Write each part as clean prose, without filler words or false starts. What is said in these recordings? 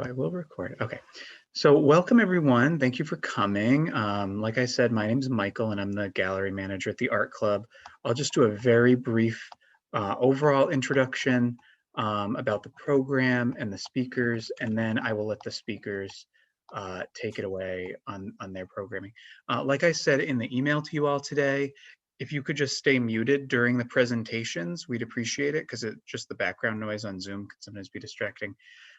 I will record. Okay. So welcome everyone. Thank you for coming. Like I said, my name is Michael and I'm the gallery manager at the Art Club. I'll just do a very brief overall introduction about the program and the speakers, and then I will let the speakers take it away on their programming. Like I said in the email to you all today, if you could just stay muted during the presentations, we'd appreciate it, because just the background noise on Zoom can sometimes be distracting.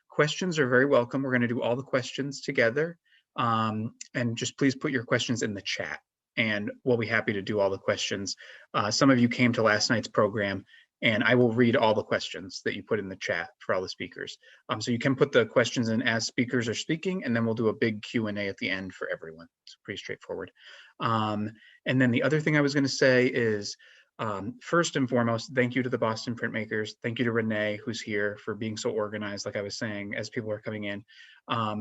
Questions are very welcome. We're going to do all the questions together. And just please put your questions in the chat, and we'll be happy to do all the questions. Some of you came to last night's program, and I will read all the questions that you put in the chat for all the speakers. So you can put the questions in as speakers are speaking, and then we'll do a big Q&A at the end for everyone. It's pretty straightforward. And then the other thing I was going to say is, first and foremost, thank you to the Boston Printmakers. Thank you to Renee, who's here, for being so organized, like I was saying, as people are coming in.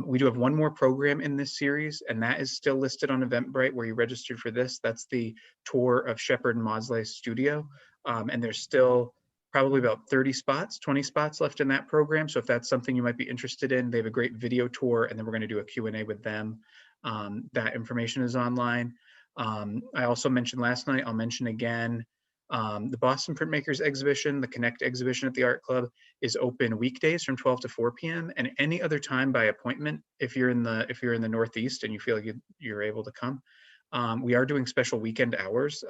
We do have one more program in this series, and that is still listed on Eventbrite where you registered for this. That's the tour of Shepard and Mausley's studio. And there's still probably about 30 spots, 20 spots left in that program. So if that's something you might be interested in, they have a great video tour, and then we're going to do a Q&A with them. That information is online. I also mentioned last night, I'll mention again, the Boston Printmakers exhibition, the Connect exhibition at the Art Club, is open weekdays from 12 to 4 p.m. and any other time by appointment if you're in the Northeast and you feel like you're able to come. We are doing special weekend hours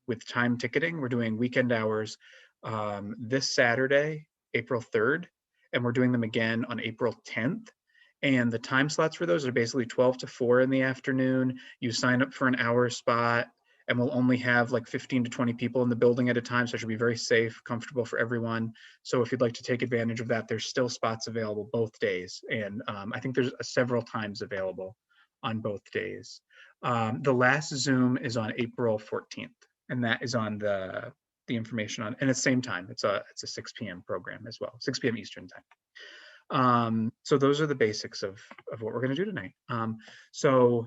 with time ticketing. We're doing weekend hours this Saturday, April 3rd, and we're doing them again on April 10th. And the time slots for those are basically 12 to 4 in the afternoon. You sign up for an hour spot, and we'll only have like 15 to 20 people in the building at a time, so it should be very safe, comfortable for everyone. So if you'd like to take advantage of that, there's still spots available both days. And I think there's several times available on both days. The last Zoom is on April 14th, and that is on the information on, and at the same time, it's a 6 p.m. program as well, 6 p.m. Eastern time. So those are the basics of what we're going to do tonight. So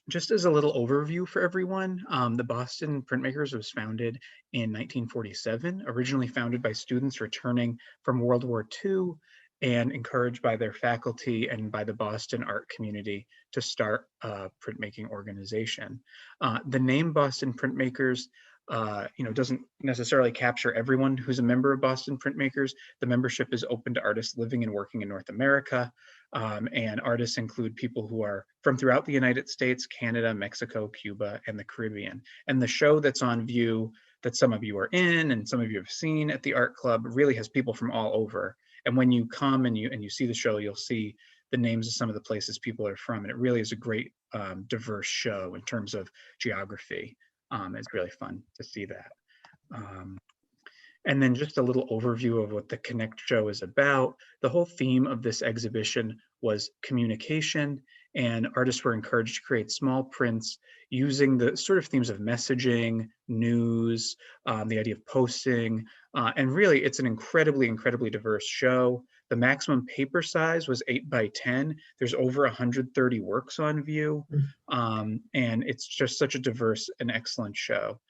just as a little overview for everyone, the Boston Printmakers was founded in 1947, originally founded by students returning from World War II and encouraged by their faculty and by the Boston art community to start a printmaking organization. The name Boston Printmakers doesn't necessarily capture everyone who's a member of Boston Printmakers. The membership is open to artists living and working in North America, and artists include people who are from throughout the United States, Canada, Mexico, Cuba, and the Caribbean. And the show that's on view that some of you are in and some of you have seen at the Art Club really has people from all over. And when you come and you see the show, you'll see the names of some of the places people are from. And it really is a great diverse show in terms of geography. It's really fun to see that. And then just a little overview of what the Connect show is about. The whole theme of this exhibition was communication, and artists were encouraged to create small prints using the sort of themes of messaging, news, the idea of posting, and really it's an incredibly, incredibly diverse show. The maximum paper size was 8 by 10. There's over 130 works on view, and it's just such a diverse and excellent show.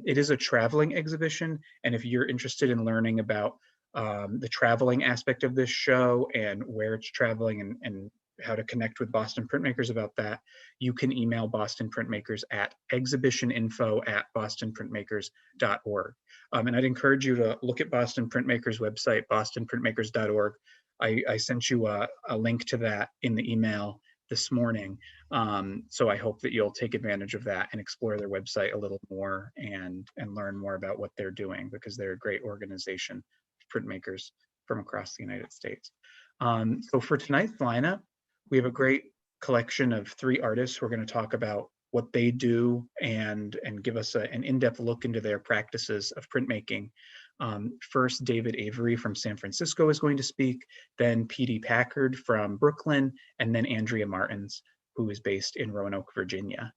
It is a traveling exhibition, and if you're interested in learning about the traveling aspect of this show and where it's traveling and how to connect with Boston Printmakers about that, you can email Boston Printmakers at exhibitioninfo@bostonprintmakers.org. And I'd encourage you to look at Boston Printmakers website, bostonprintmakers.org. I sent you a link to that in the email this morning. So I hope that you'll take advantage of that and explore their website a little more and learn more about what they're doing, because they're a great organization, printmakers from across the United States. So for tonight's lineup, we have a great collection of 3 artists who are going to talk about what they do and give us an in-depth look into their practices of printmaking. First, David Avery from San Francisco is going to speak, then P.D. Packard from Brooklyn, and then Andrea Martens, who is based in Roanoke, Virginia.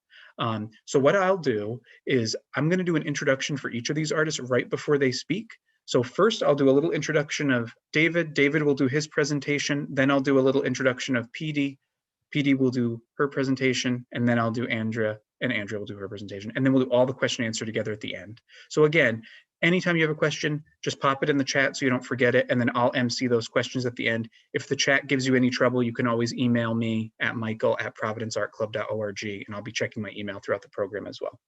So what I'll do is I'm going to do an introduction for each of these artists right before they speak. So first I'll do a little introduction of David. David will do his presentation. Then I'll do a little introduction of PD. PD will do her presentation, and then I'll do Andrea, and Andrea will do her presentation. And then we'll do all the question and answer together at the end. So again, anytime you have a question, just pop it in the chat so you don't forget it, and then I'll MC those questions at the end. If the chat gives you any trouble, you can always email me at michael@providenceartclub.org, and I'll be checking my email throughout the program as well.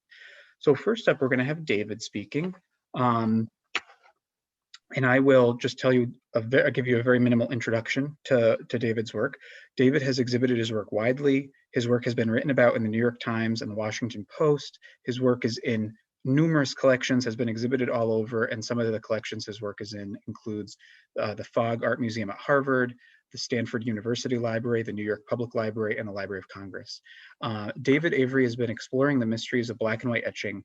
So first up, we're going to have David speaking. And I will just tell you, give you a very minimal introduction to David's work. David has exhibited his work widely. His work has been written about in the New York Times and the Washington Post. His work is in numerous collections, has been exhibited all over, and some of the collections his work is in includes the Fogg Art Museum at Harvard, the Stanford University Library, the New York Public Library, and the Library of Congress. David Avery has been exploring the mysteries of black and white etching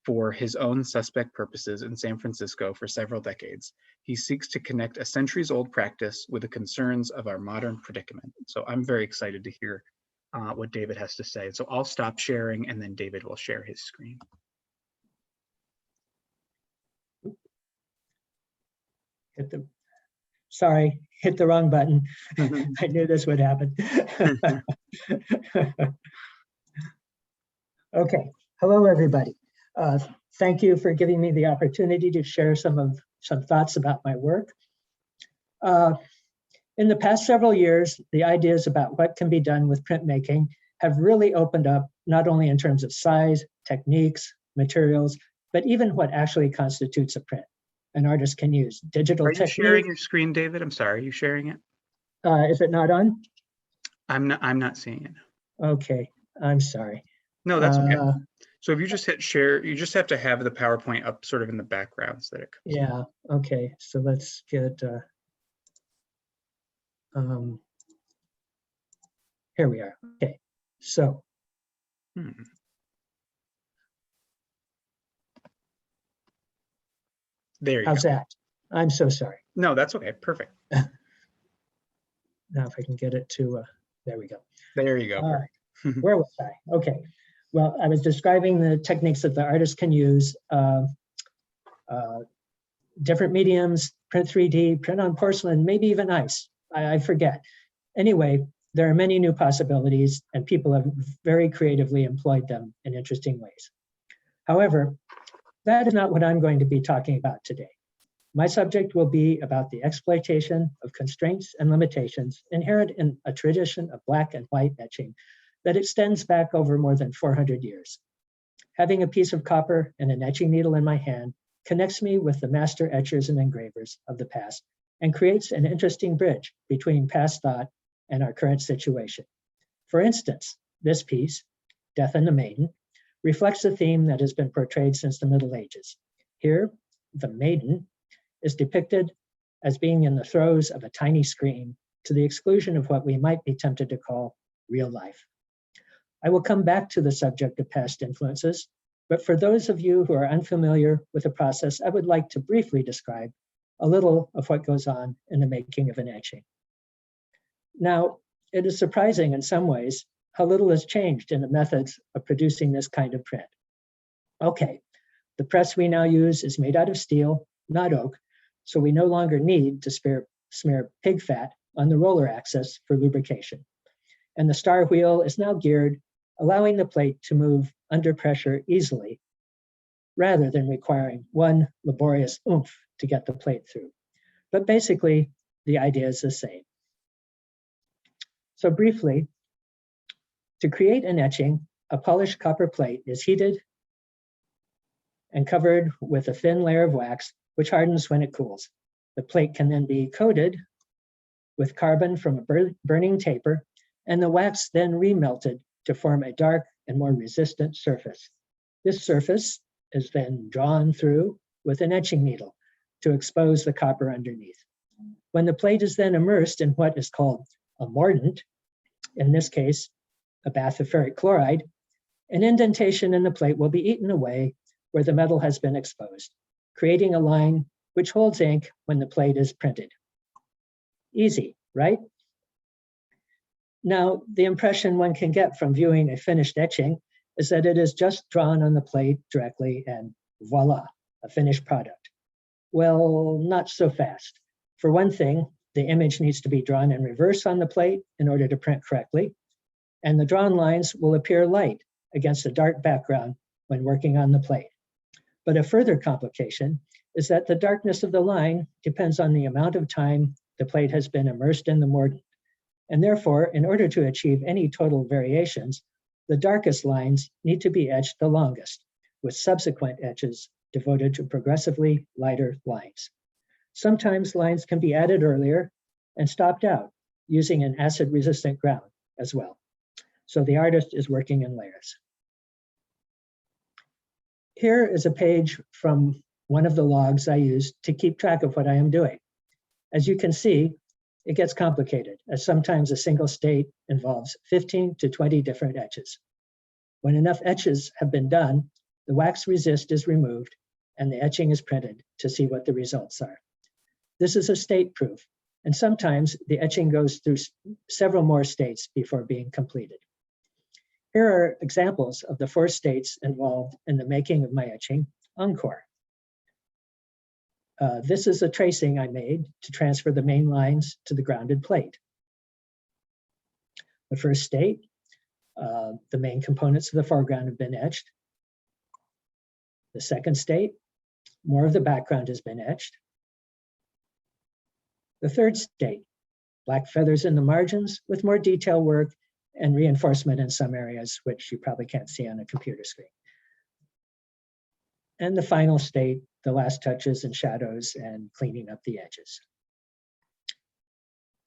for his own suspect purposes in San Francisco for several decades. He seeks to connect a centuries-old practice with the concerns of our modern predicament. So I'm very excited to hear what David has to say. So I'll stop sharing, and then David will share his screen. Sorry, hit the wrong button. I knew this would happen. Okay, hello everybody. Thank you for giving me the opportunity to share some thoughts about my work. In the past several years, the ideas about what can be done with printmaking have really opened up, not only in terms of size, techniques, materials, but even what actually constitutes a print. An artist can use digital techniques. Are you sharing your screen, David? I'm sorry, are you sharing it? Is it not on? I'm not seeing it. Okay, I'm sorry. No, that's okay. So if you just hit share, you just have to have the PowerPoint up sort of in the background so that it comes. Yeah, okay, so let's get, here we are, okay, so. There you How's go. that? I'm so sorry. No, that's okay, perfect. Now if I can get it to, there we go. There you go. Where was I? Okay. Well, I was describing the techniques that the artist can use, different mediums, print 3D, print on porcelain, maybe even ice. I forget. Anyway, there are many new possibilities, and people have very creatively employed them in interesting ways. However, that is not what I'm going to be talking about today. My subject will be about the exploitation of constraints and limitations inherent in a tradition of black and white etching that extends back over more than 400 years. Having a piece of copper and an etching needle in my hand connects me with the master etchers and engravers of the past and creates an interesting bridge between past thought and our current situation. For instance, this piece, Death and the Maiden, reflects a theme that has been portrayed since the Middle Ages. Here, the maiden is depicted as being in the throes of a tiny scream to the exclusion of what we might be tempted to call real life. I will come back to the subject of past influences, but for those of you who are unfamiliar with the process, I would like to briefly describe a little of what goes on in the making of an etching. Now, it is surprising in some ways how little has changed in the methods of producing this kind of print. Okay, the press we now use is made out of steel, not oak, so we no longer need to smear pig fat on the roller axis for lubrication. And the star wheel is now geared, allowing the plate to move under pressure easily, rather than requiring one laborious oomph to get the plate through. But basically, the idea is the same. So briefly, to create an etching, a polished copper plate is heated and covered with a thin layer of wax, which hardens when it cools. The plate can then be coated with carbon from a burning taper, and the wax then remelted to form a dark and more resistant surface. This surface is then drawn through with an etching needle to expose the copper underneath. When the plate is then immersed in what is called a mordant, in this case, a bath of ferric chloride, an indentation in the plate will be eaten away where the metal has been exposed, creating a line which holds ink when the plate is printed. Easy, right? Now, the impression one can get from viewing a finished etching is that it is just drawn on the plate directly and voila, a finished product. Well, not so fast. For one thing, the image needs to be drawn in reverse on the plate in order to print correctly, and the drawn lines will appear light against a dark background when working on the plate. But a further complication is that the darkness of the line depends on the amount of time the plate has been immersed in the mordant. And therefore, in order to achieve any total variations, the darkest lines need to be etched the longest, with subsequent etches devoted to progressively lighter lines. Sometimes lines can be added earlier and stopped out using an acid-resistant ground as well. So the artist is working in layers. Here is a page from one of the logs I use to keep track of what I am doing. As you can see, it gets complicated, as sometimes a single state involves 15 to 20 different etches. When enough etches have been done, the wax resist is removed and the etching is printed to see what the results are. This is a state proof, and sometimes the etching goes through several more states before being completed. Here are examples of the 4 states involved in the making of my etching, Encore. This is a tracing I made to transfer the main lines to the grounded plate. The first state, the main components of the foreground have been etched. The second state, more of the background has been etched. The third state, black feathers in the margins with more detail work and reinforcement in some areas, which you probably can't see on a computer screen. And the final state, the last touches and shadows and cleaning up the edges.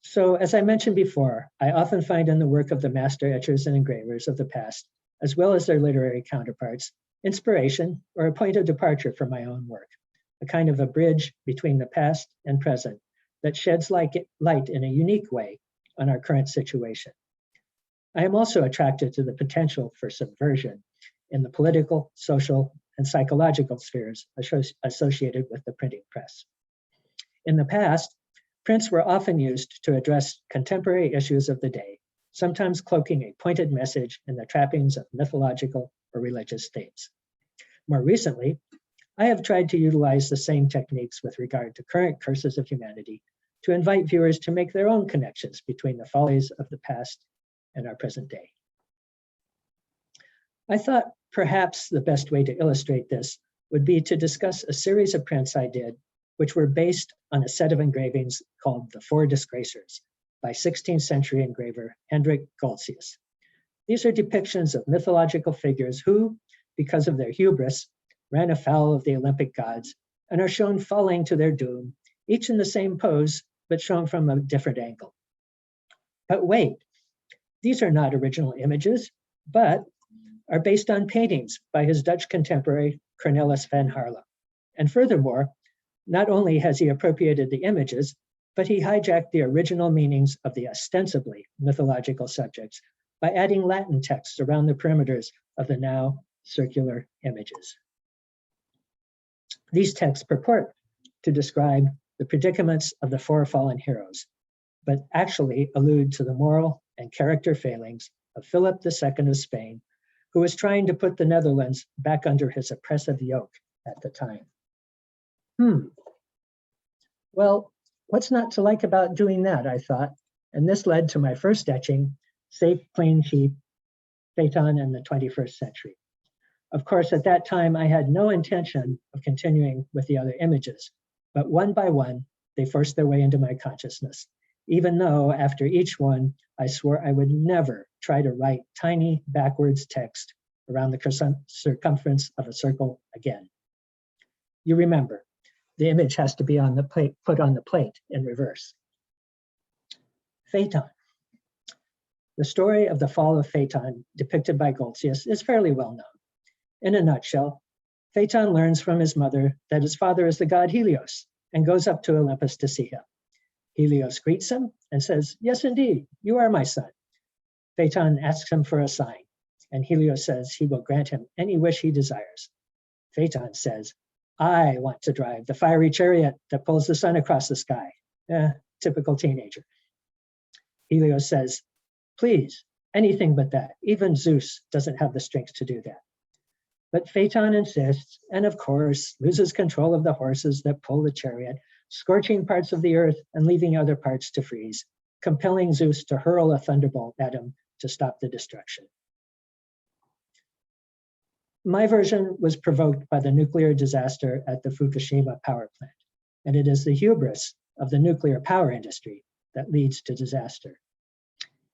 So as I mentioned before, I often find in the work of the master etchers and engravers of the past, as well as their literary counterparts, inspiration or a point of departure for my own work, a kind of a bridge between the past and present that sheds light in a unique way on our current situation. I am also attracted to the potential for subversion in the political, social, and psychological spheres associated with the printing press. In the past, prints were often used to address contemporary issues of the day, sometimes cloaking a pointed message in the trappings of mythological or religious themes. More recently, I have tried to utilize the same techniques with regard to current curses of humanity to invite viewers to make their own connections between the follies of the past and our present day. I thought perhaps the best way to illustrate this would be to discuss a series of prints I did, which were based on a set of engravings called the Four Disgracers by 16th century engraver Hendrik Goltzius. These are depictions of mythological figures who, because of their hubris, ran afoul of the Olympic gods and are shown falling to their doom, each in the same pose, but shown from a different angle. But wait, these are not original images, but are based on paintings by his Dutch contemporary Cornelis van Harlem. And furthermore, not only has he appropriated the images, but he hijacked the original meanings of the ostensibly mythological subjects by adding Latin texts around the perimeters of the now circular images. These texts purport to describe the predicaments of the 4 fallen heroes, but actually allude to the moral and character failings of Philip II of Spain, who was trying to put the Netherlands back under his oppressive yoke at the time. Well, what's not to like about doing that, I thought, and this led to my first etching, Safe, Plain, Cheap, Phaeton in the 21st century. Of course, at that time, I had no intention of continuing with the other images, but one by one, they forced their way into my consciousness, even though after each one, I swore I would never try to write tiny backwards text around the circumference of a circle again. You remember, the image has to be on the plate, put on the plate in reverse. Phaeton. The story of the fall of Phaeton, depicted by Goltzius, is fairly well known. In a nutshell, Phaeton learns from his mother that his father is the god Helios and goes up to Olympus to see him. Helios greets him and says, "Yes, indeed, you are my son." Phaeton asks him for a sign, and Helios says he will grant him any wish he desires. Phaeton says, "I want to drive the fiery chariot that pulls the sun across the sky." Typical teenager. Helios says, "Please, anything but that. Even Zeus doesn't have the strength to do that." But Phaeton insists, and of course, loses control of the horses that pull the chariot, scorching parts of the earth and leaving other parts to freeze, compelling Zeus to hurl a thunderbolt at him to stop the destruction. My version was provoked by the nuclear disaster at the Fukushima power plant, and it is the hubris of the nuclear power industry that leads to disaster.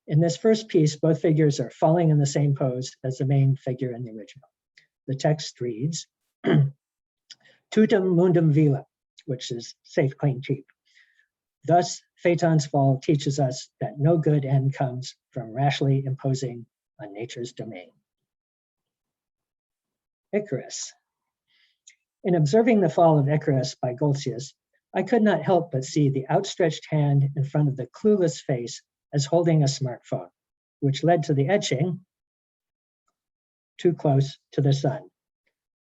In this first piece, both figures are falling in the same pose as the main figure in the original. The text reads, Tutum mundum vila, which is safe, clean, cheap. Thus, Phaeton's fall teaches us that no good end comes from rashly imposing on nature's domain. Icarus. In observing the fall of Icarus by Goltzius, I could not help but see the outstretched hand in front of the clueless face as holding a smartphone, which led to the etching, too close to the sun.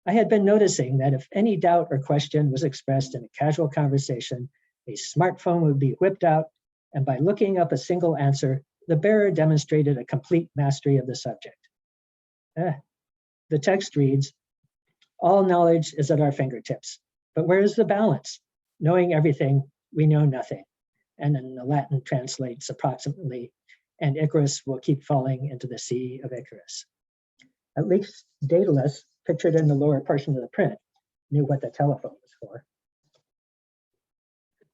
I had been noticing that if any doubt or question was expressed in a casual conversation, a smartphone would be whipped out, and by looking up a single answer, the bearer demonstrated a complete mastery of the subject. The text reads, all knowledge is at our fingertips, but where is the balance? Knowing everything, we know nothing. And in the Latin translates approximately, and Icarus will keep falling into the sea of Icarus. At least Daedalus, pictured in the lower portion of the print, knew what the telephone was for.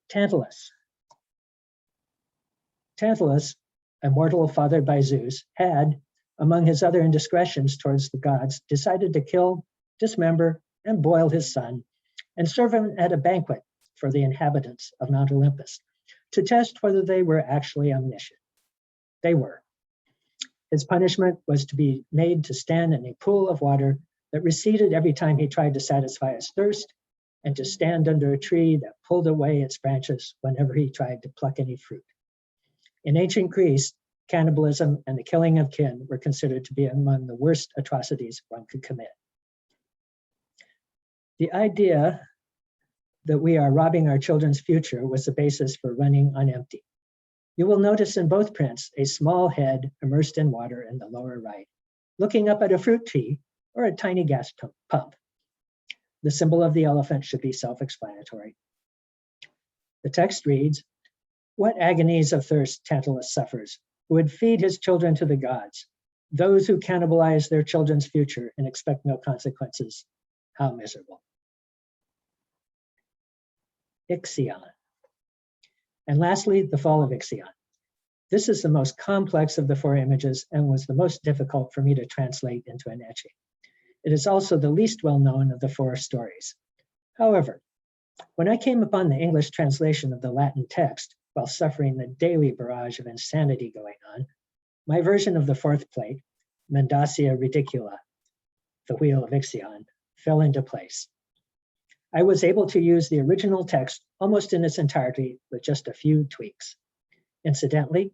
Tantalus. Tantalus, a mortal fathered by Zeus, had, among his other indiscretions towards the gods, decided to kill, dismember, and boil his son, and serve him at a banquet for the inhabitants of Mount Olympus, to test whether they were actually omniscient. They were. His punishment was to be made to stand in a pool of water that receded every time he tried to satisfy his thirst, and to stand under a tree that pulled away its branches whenever he tried to pluck any fruit. In ancient Greece, cannibalism and the killing of kin were considered to be among the worst atrocities one could commit. The idea that we are robbing our children's future was the basis for running on empty. You will notice in both prints a small head immersed in water in the lower right, looking up at a fruit tree or a tiny gas pump. The symbol of the elephant should be self-explanatory. The text reads, what agonies of thirst Tantalus suffers, who would feed his children to the gods, those who cannibalize their children's future and expect no consequences. How miserable. Ixion. And lastly, the fall of Ixion. This is the most complex of the four images and was the most difficult for me to translate into an etching. It is also the least well-known of the four stories. However, when I came upon the English translation of the Latin text while suffering the daily barrage of insanity going on, my version of the fourth plate, Mendacia Ridicula, the wheel of Ixion, fell into place. I was able to use the original text almost in its entirety with just a few tweaks. Incidentally,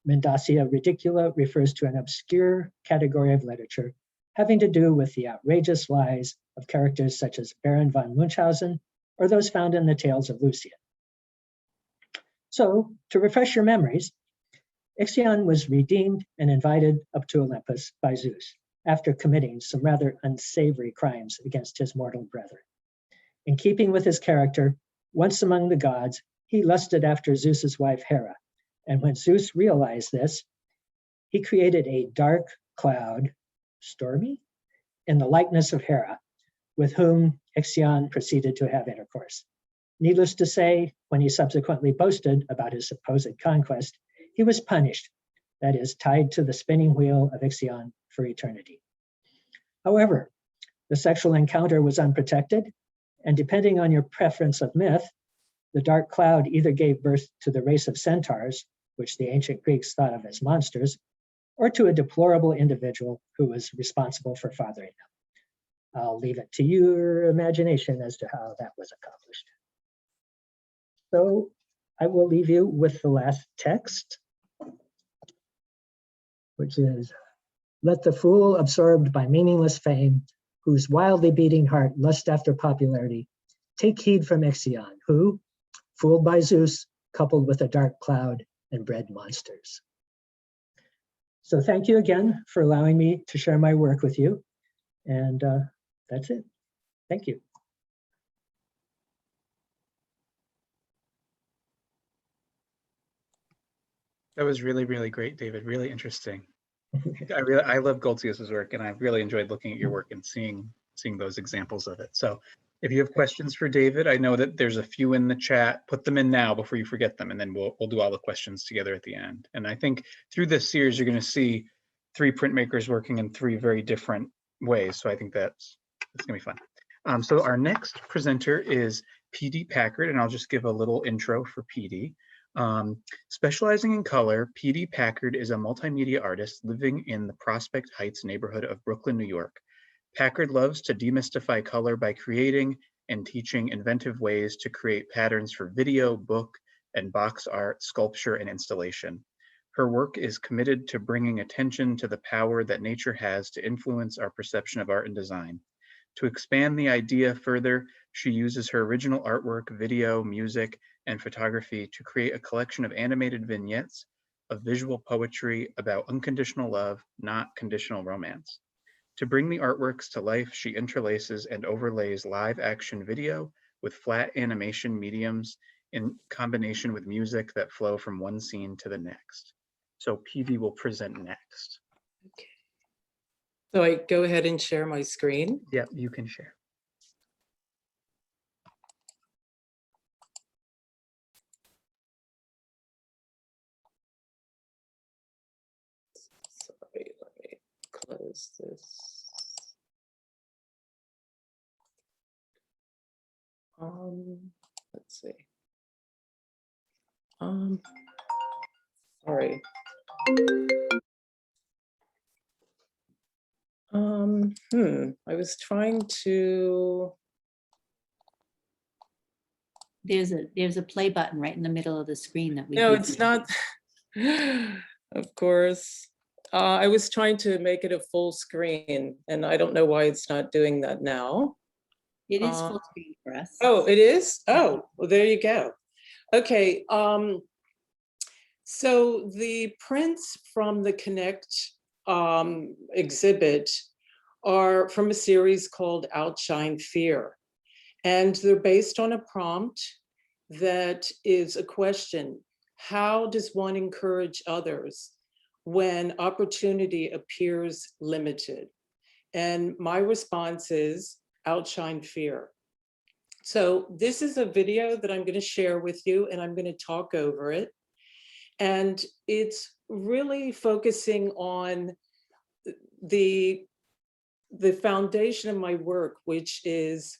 Mendacia Ridicula refers to an obscure category of literature having to do with the outrageous lies of characters such as Baron von Munchausen or those found in the tales of Lucian. So, to refresh your memories, Ixion was redeemed and invited up to Olympus by Zeus after committing some rather unsavory crimes against his mortal brethren. In keeping with his character, once among the gods, he lusted after Zeus's wife Hera, and when Zeus realized this, he created a dark cloud, stormy, in the likeness of Hera, with whom Ixion proceeded to have intercourse. Needless to say, when he subsequently boasted about his supposed conquest, he was punished, that is, tied to the spinning wheel of Ixion for eternity. However, the sexual encounter was unprotected, and depending on your preference of myth, the dark cloud either gave birth to the race of centaurs, which the ancient Greeks thought of as monsters, or to a deplorable individual who was responsible for fathering them. I'll leave it to your imagination as to how that was accomplished. So I will leave you with the last text, which is, let the fool absorbed by meaningless fame, whose wildly beating heart lusts after popularity, take heed from Ixion, who, fooled by Zeus, coupled with a dark cloud and bred monsters. So thank you again for allowing me to share my work with you. And that's it. Thank you. That was really, really great, David. Really interesting. I love Goltzius's work, and I've really enjoyed looking at your work and seeing those examples of it. So if you have questions for David, I know that there's a few in the chat. Put them in now before you forget them, and then we'll do all the questions together at the end. And I think through this series, you're going to see 3 printmakers working in 3 very different ways. So I think it's going to be fun. So our next presenter is PD Packard, and I'll just give a little intro for PD. Specializing in color, PD Packard is a multimedia artist living in the Prospect Heights neighborhood of Brooklyn, New York. Packard loves to demystify color by creating and teaching inventive ways to create patterns for video, book, and box art, sculpture, and installation. Her work is committed to bringing attention to the power that nature has to influence our perception of art and design. To expand the idea further, she uses her original artwork, video, music, and photography to create a collection of animated vignettes of visual poetry about unconditional love, not conditional romance. To bring the artworks to life, she interlaces and overlays live action video with flat animation mediums in combination with music that flow from one scene to the next. So PD will present next. Okay. So I go ahead and share my screen. Yeah, you can share. Sorry, let me close this. Let's see. Sorry. I was trying to. There's a play button right in the middle of the screen that we. No, it's not. Of course. I was trying to make it a full screen, and I don't know why it's not doing that now. It is full screen for us. Oh, it is? Oh, well, there you go. Okay. So the prints from the Connect exhibit are from a series called Outshine Fear. And they're based on a prompt that is a question: how does one encourage others when opportunity appears limited? And my response is outshine fear. So this is a video that I'm going to share with you, and I'm going to talk over it. And it's really focusing on the foundation of my work, which is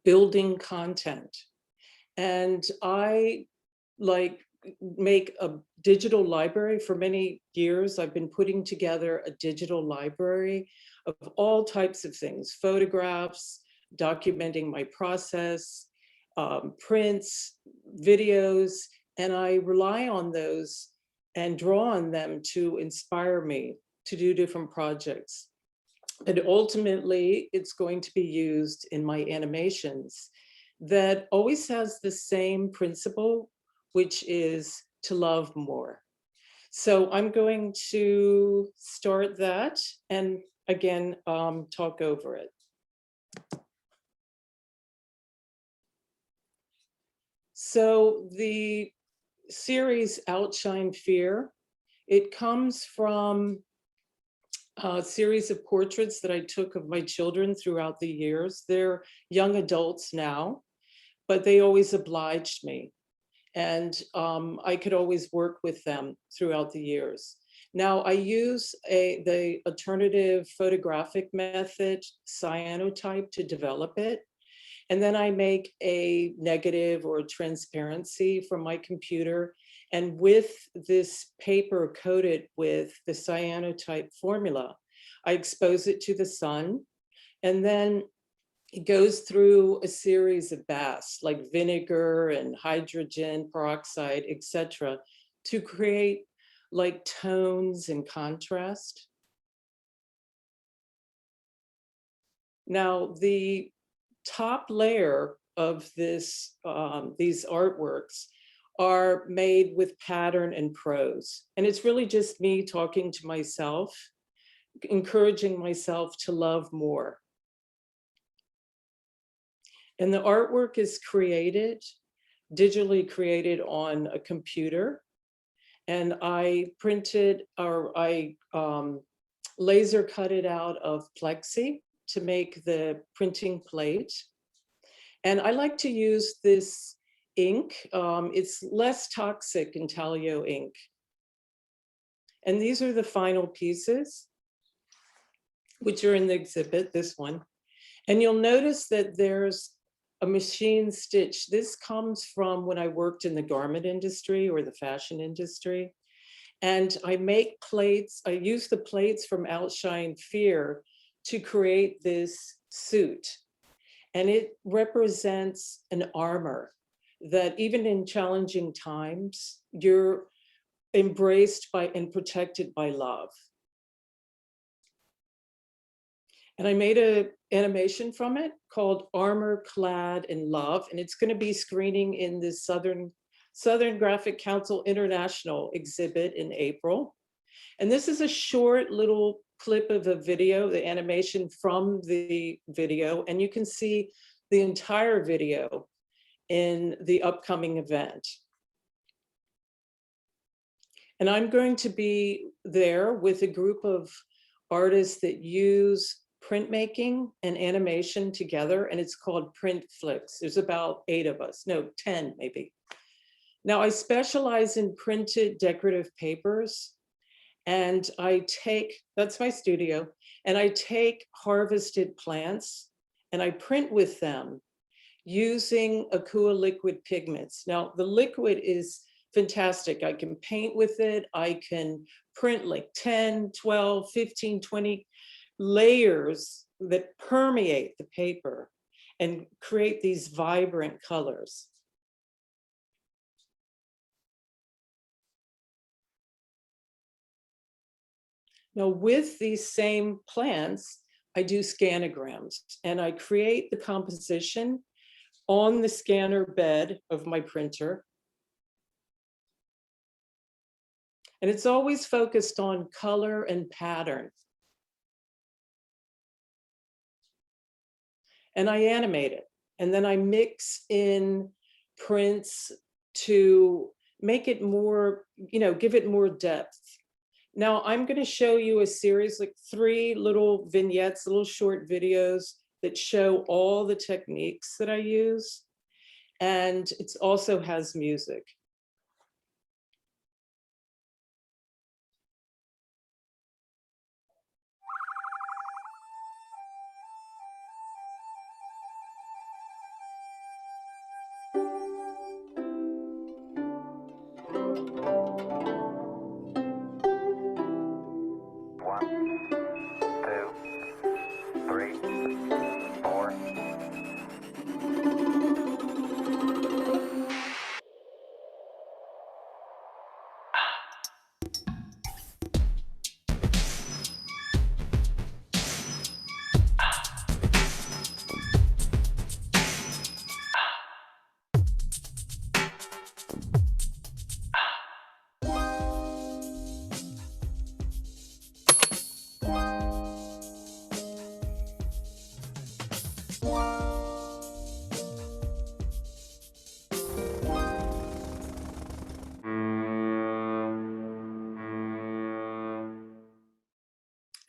building content. And I make a digital library. For many years, I've been putting together a digital library of all types of things: photographs, documenting my process, prints, videos, and I rely on those and draw on them to inspire me to do different projects. But ultimately, it's going to be used in my animations that always has the same principle, which is to love more. So I'm going to start that and again, talk over it. So the series Outshine Fear, it comes from a series of portraits that I took of my children throughout the years. They're young adults now, but they always obliged me. And I could always work with them throughout the years. Now I use the alternative photographic method, cyanotype, to develop it. And then I make a negative or transparency from my computer. And with this paper coated with the cyanotype formula, I expose it to the sun. And then it goes through a series of baths like vinegar and hydrogen peroxide, etc., to create like tones and contrast. Now, the top layer of this, these artworks are made with pattern and prose. And it's really just me talking to myself, encouraging myself to love more. And the artwork is created, digitally created on a computer. And I printed, or I laser cut it out of plexi to make the printing plate. And I like to use this ink. It's less toxic than Intaglio ink. And these are the final pieces, which are in the exhibit, this one. And you'll notice that there's a machine stitch. This comes from when I worked in the garment industry or the fashion industry. And I make plates, I use the plates from Outshine Fear to create this suit. And it represents an armor that even in challenging times, you're embraced by and protected by love. And I made an animation from it called Armor Clad in Love, and it's going to be screening in the Southern Graphic Council International exhibit in April. And this is a short little clip of a video, the animation from the video, and you can see the entire video in the upcoming event. And I'm going to be there with a group of artists that use printmaking and animation together, and it's called Print Flicks. There's about 8 of us, no, 10 maybe. Now I specialize in printed decorative papers, and I take, that's my studio, and I take harvested plants and I print with them using Aqua liquid pigments. Now the liquid is fantastic. I can paint with it. I can print like 10, 12, 15, 20 layers that permeate the paper and create these vibrant colors. Now with these same plants, I do scanograms and I create the composition on the scanner bed of my printer. And it's always focused on color and pattern. And I animate it. And then I mix in prints to make it more, give it more depth. Now I'm going to show you a series, like 3 little vignettes, little short videos that show all the techniques that I use. And it also has music.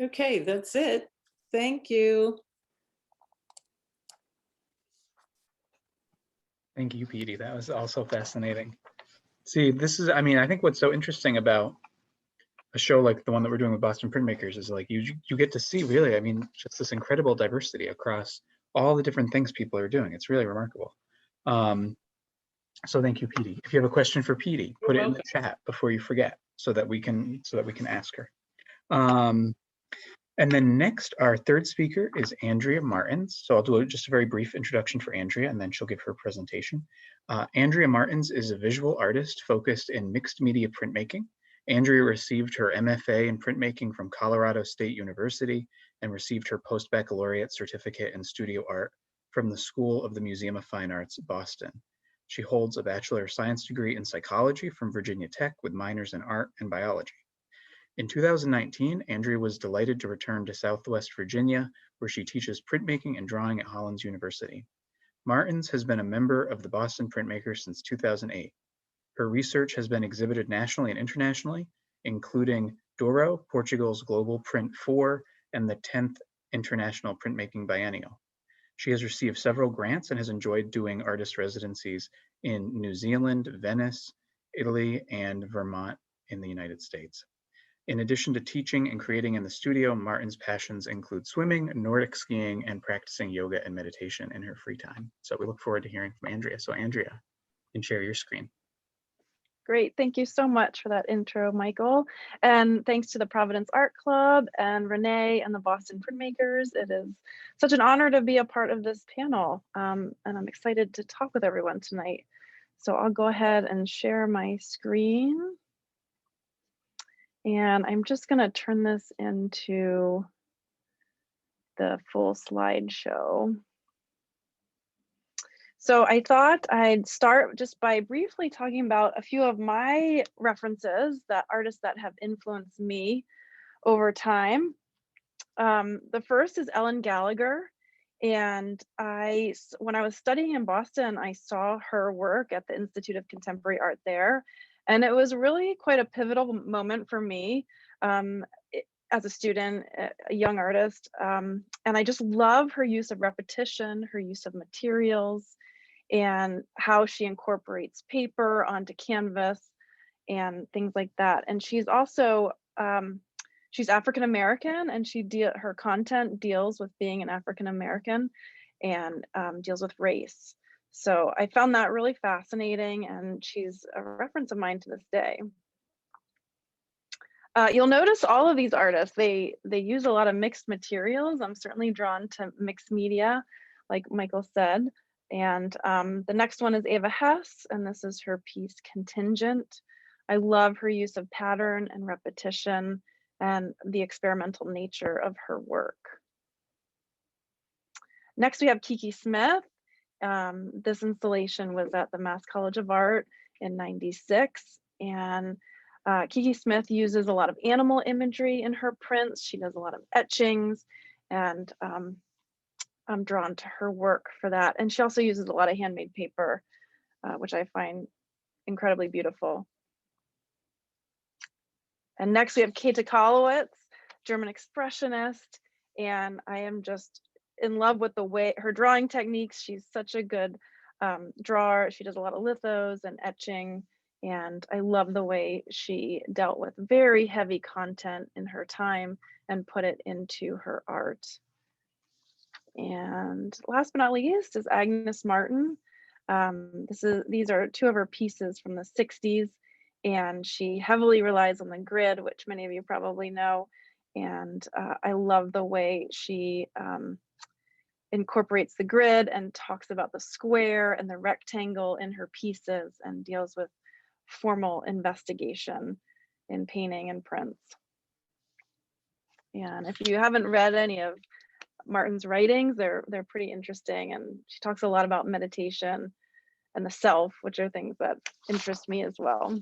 Okay, that's it. Thank you. Thank you, Petey. That was also fascinating. See, this is, I mean, I think what's so interesting about a show like the one that we're doing with Boston Printmakers is like you get to see really, I mean, just this incredible diversity across all the different things people are doing. It's really remarkable. So thank you, Petey. If you have a question for Petey, put it in the chat before you forget so that we can ask her. And then next, our third speaker is Andrea Martens. So I'll do just a very brief introduction for Andrea, and then she'll give her presentation. Andrea Martens is a visual artist focused in mixed media printmaking. Andrea received her MFA in printmaking from Colorado State University and received her post-baccalaureate certificate in studio art from the School of the Museum of Fine Arts, Boston. She holds a Bachelor of Science degree in psychology from Virginia Tech with minors in art and biology. In 2019, Andrea was delighted to return to Southwest Virginia, where she teaches printmaking and drawing at Hollins University. Martens has been a member of the Boston Printmakers since 2008. Her research has been exhibited nationally and internationally, including Douro, Portugal's Global Print 4, and the 10th International Printmaking Biennial. She has received several grants and has enjoyed doing artist residencies in New Zealand, Venice, Italy, and Vermont in the United States. In addition to teaching and creating in the studio, Martin's passions include swimming, Nordic skiing, and practicing yoga and meditation in her free time. So we look forward to hearing from Andrea. So Andrea, you can share your screen. Great, thank you so much for that intro, Michael. And thanks to the Providence Art Club and Renee and the Boston Printmakers. It is such an honor to be a part of this panel. And I'm excited to talk with everyone tonight. So I'll go ahead and share my screen. And I'm just gonna turn this into the full slideshow. So I thought I'd start just by briefly talking about a few of my references, that artists that have influenced me over time. The first is Ellen Gallagher. And when I was studying in Boston, I saw her work at the Institute of Contemporary Art there. And it was really quite a pivotal moment for me as a student, a young artist. And I just love her use of repetition, her use of materials, and how she incorporates paper onto canvas and things like that. And she's also, she's African-American, and her content deals with being an African-American and deals with race. So I found that really fascinating, and she's a reference of mine to this day. You'll notice all of these artists, they use a lot of mixed materials. I'm certainly drawn to mixed media, like Michael said. And the next one is Ava Hess, and this is her piece Contingent. I love her use of pattern and repetition and the experimental nature of her work. Next, we have Kiki Smith. This installation was at the Mass College of Art in '96. And Kiki Smith uses a lot of animal imagery in her prints. She does a lot of etchings, and I'm drawn to her work for that. And she also uses a lot of handmade paper, which I find incredibly beautiful. And next we have Kalowitz, German Expressionist. And I am just in love with the way her drawing techniques. She's such a good drawer. She does a lot of lithos and etching. And I love the way she dealt with very heavy content in her time and put it into her art. And last but not least is Agnes Martin. These are two of her pieces from the '60s, and she heavily relies on the grid, which many of you probably know. And I love the way she incorporates the grid and talks about the square and the rectangle in her pieces, and deals with formal investigation in painting and prints. And if you haven't read any of Martin's writings, they're pretty interesting, and she talks a lot about meditation and the self, which are things that interest me as well.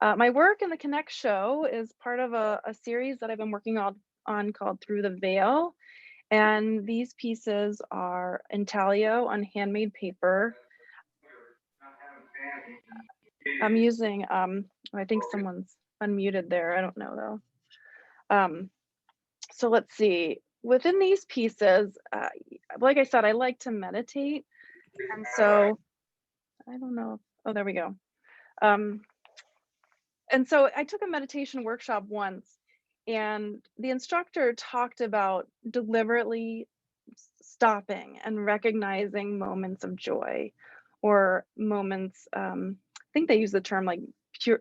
My work in the Connect show is part of a series that I've been working on called Through the Veil, and these pieces are intaglio on handmade paper. I'm using I think someone's unmuted there, I don't know though. So let's see, within these pieces, like I said, I like to meditate. And so, I don't know, oh, there we go. And so I took a meditation workshop once, and the instructor talked about deliberately stopping and recognizing moments of joy, or moments, I think they use the term like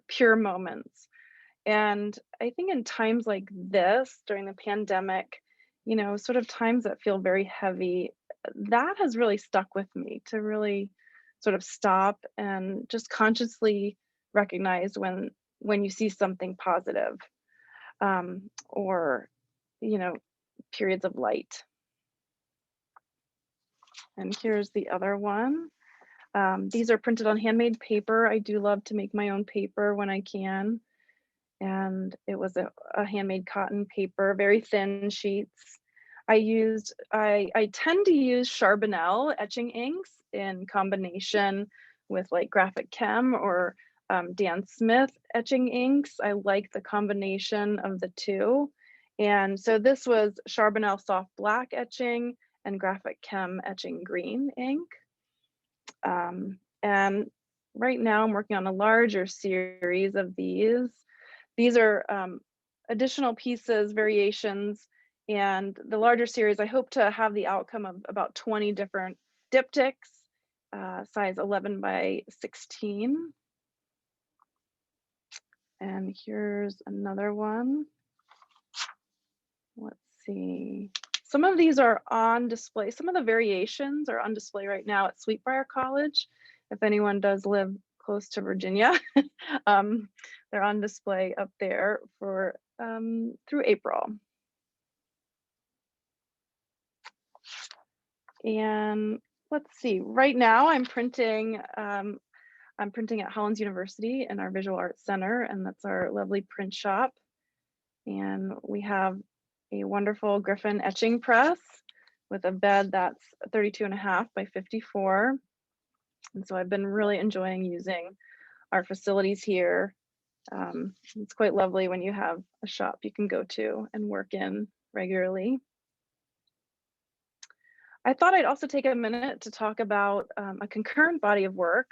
pure moments. And I think in times like this, during the pandemic, you know, sort of times that feel very heavy, that has really stuck with me, to really sort of stop and just consciously recognize when you see something positive, or, you know, periods of light. And here's the other one. These are printed on handmade paper. I do love to make my own paper when I can. And it was a handmade cotton paper, very thin sheets. I tend to use Charbonnel etching inks in combination with like Graphic Chem or Dan Smith etching inks. I like the combination of the two. And so this was Charbonnel Soft Black etching and Graphic Chem etching green ink. And right now I'm working on a larger series of these. These are additional pieces, variations, and the larger series, I hope to have the outcome of about 20 different diptychs, size 11 by 16. And here's another one. Let's see. Some of these are on display. Some of the variations are on display right now at Sweetbriar College. If anyone does live close to Virginia, they're on display up there for through April. And let's see, right now I'm printing at Hollins University in our Visual Arts Center, and that's our lovely print shop. And we have a wonderful Griffin etching press with a bed that's 32.5 by 54. And so I've been really enjoying using our facilities here. It's quite lovely when you have a shop you can go to and work in regularly. I thought I'd also take a minute to talk about a concurrent body of work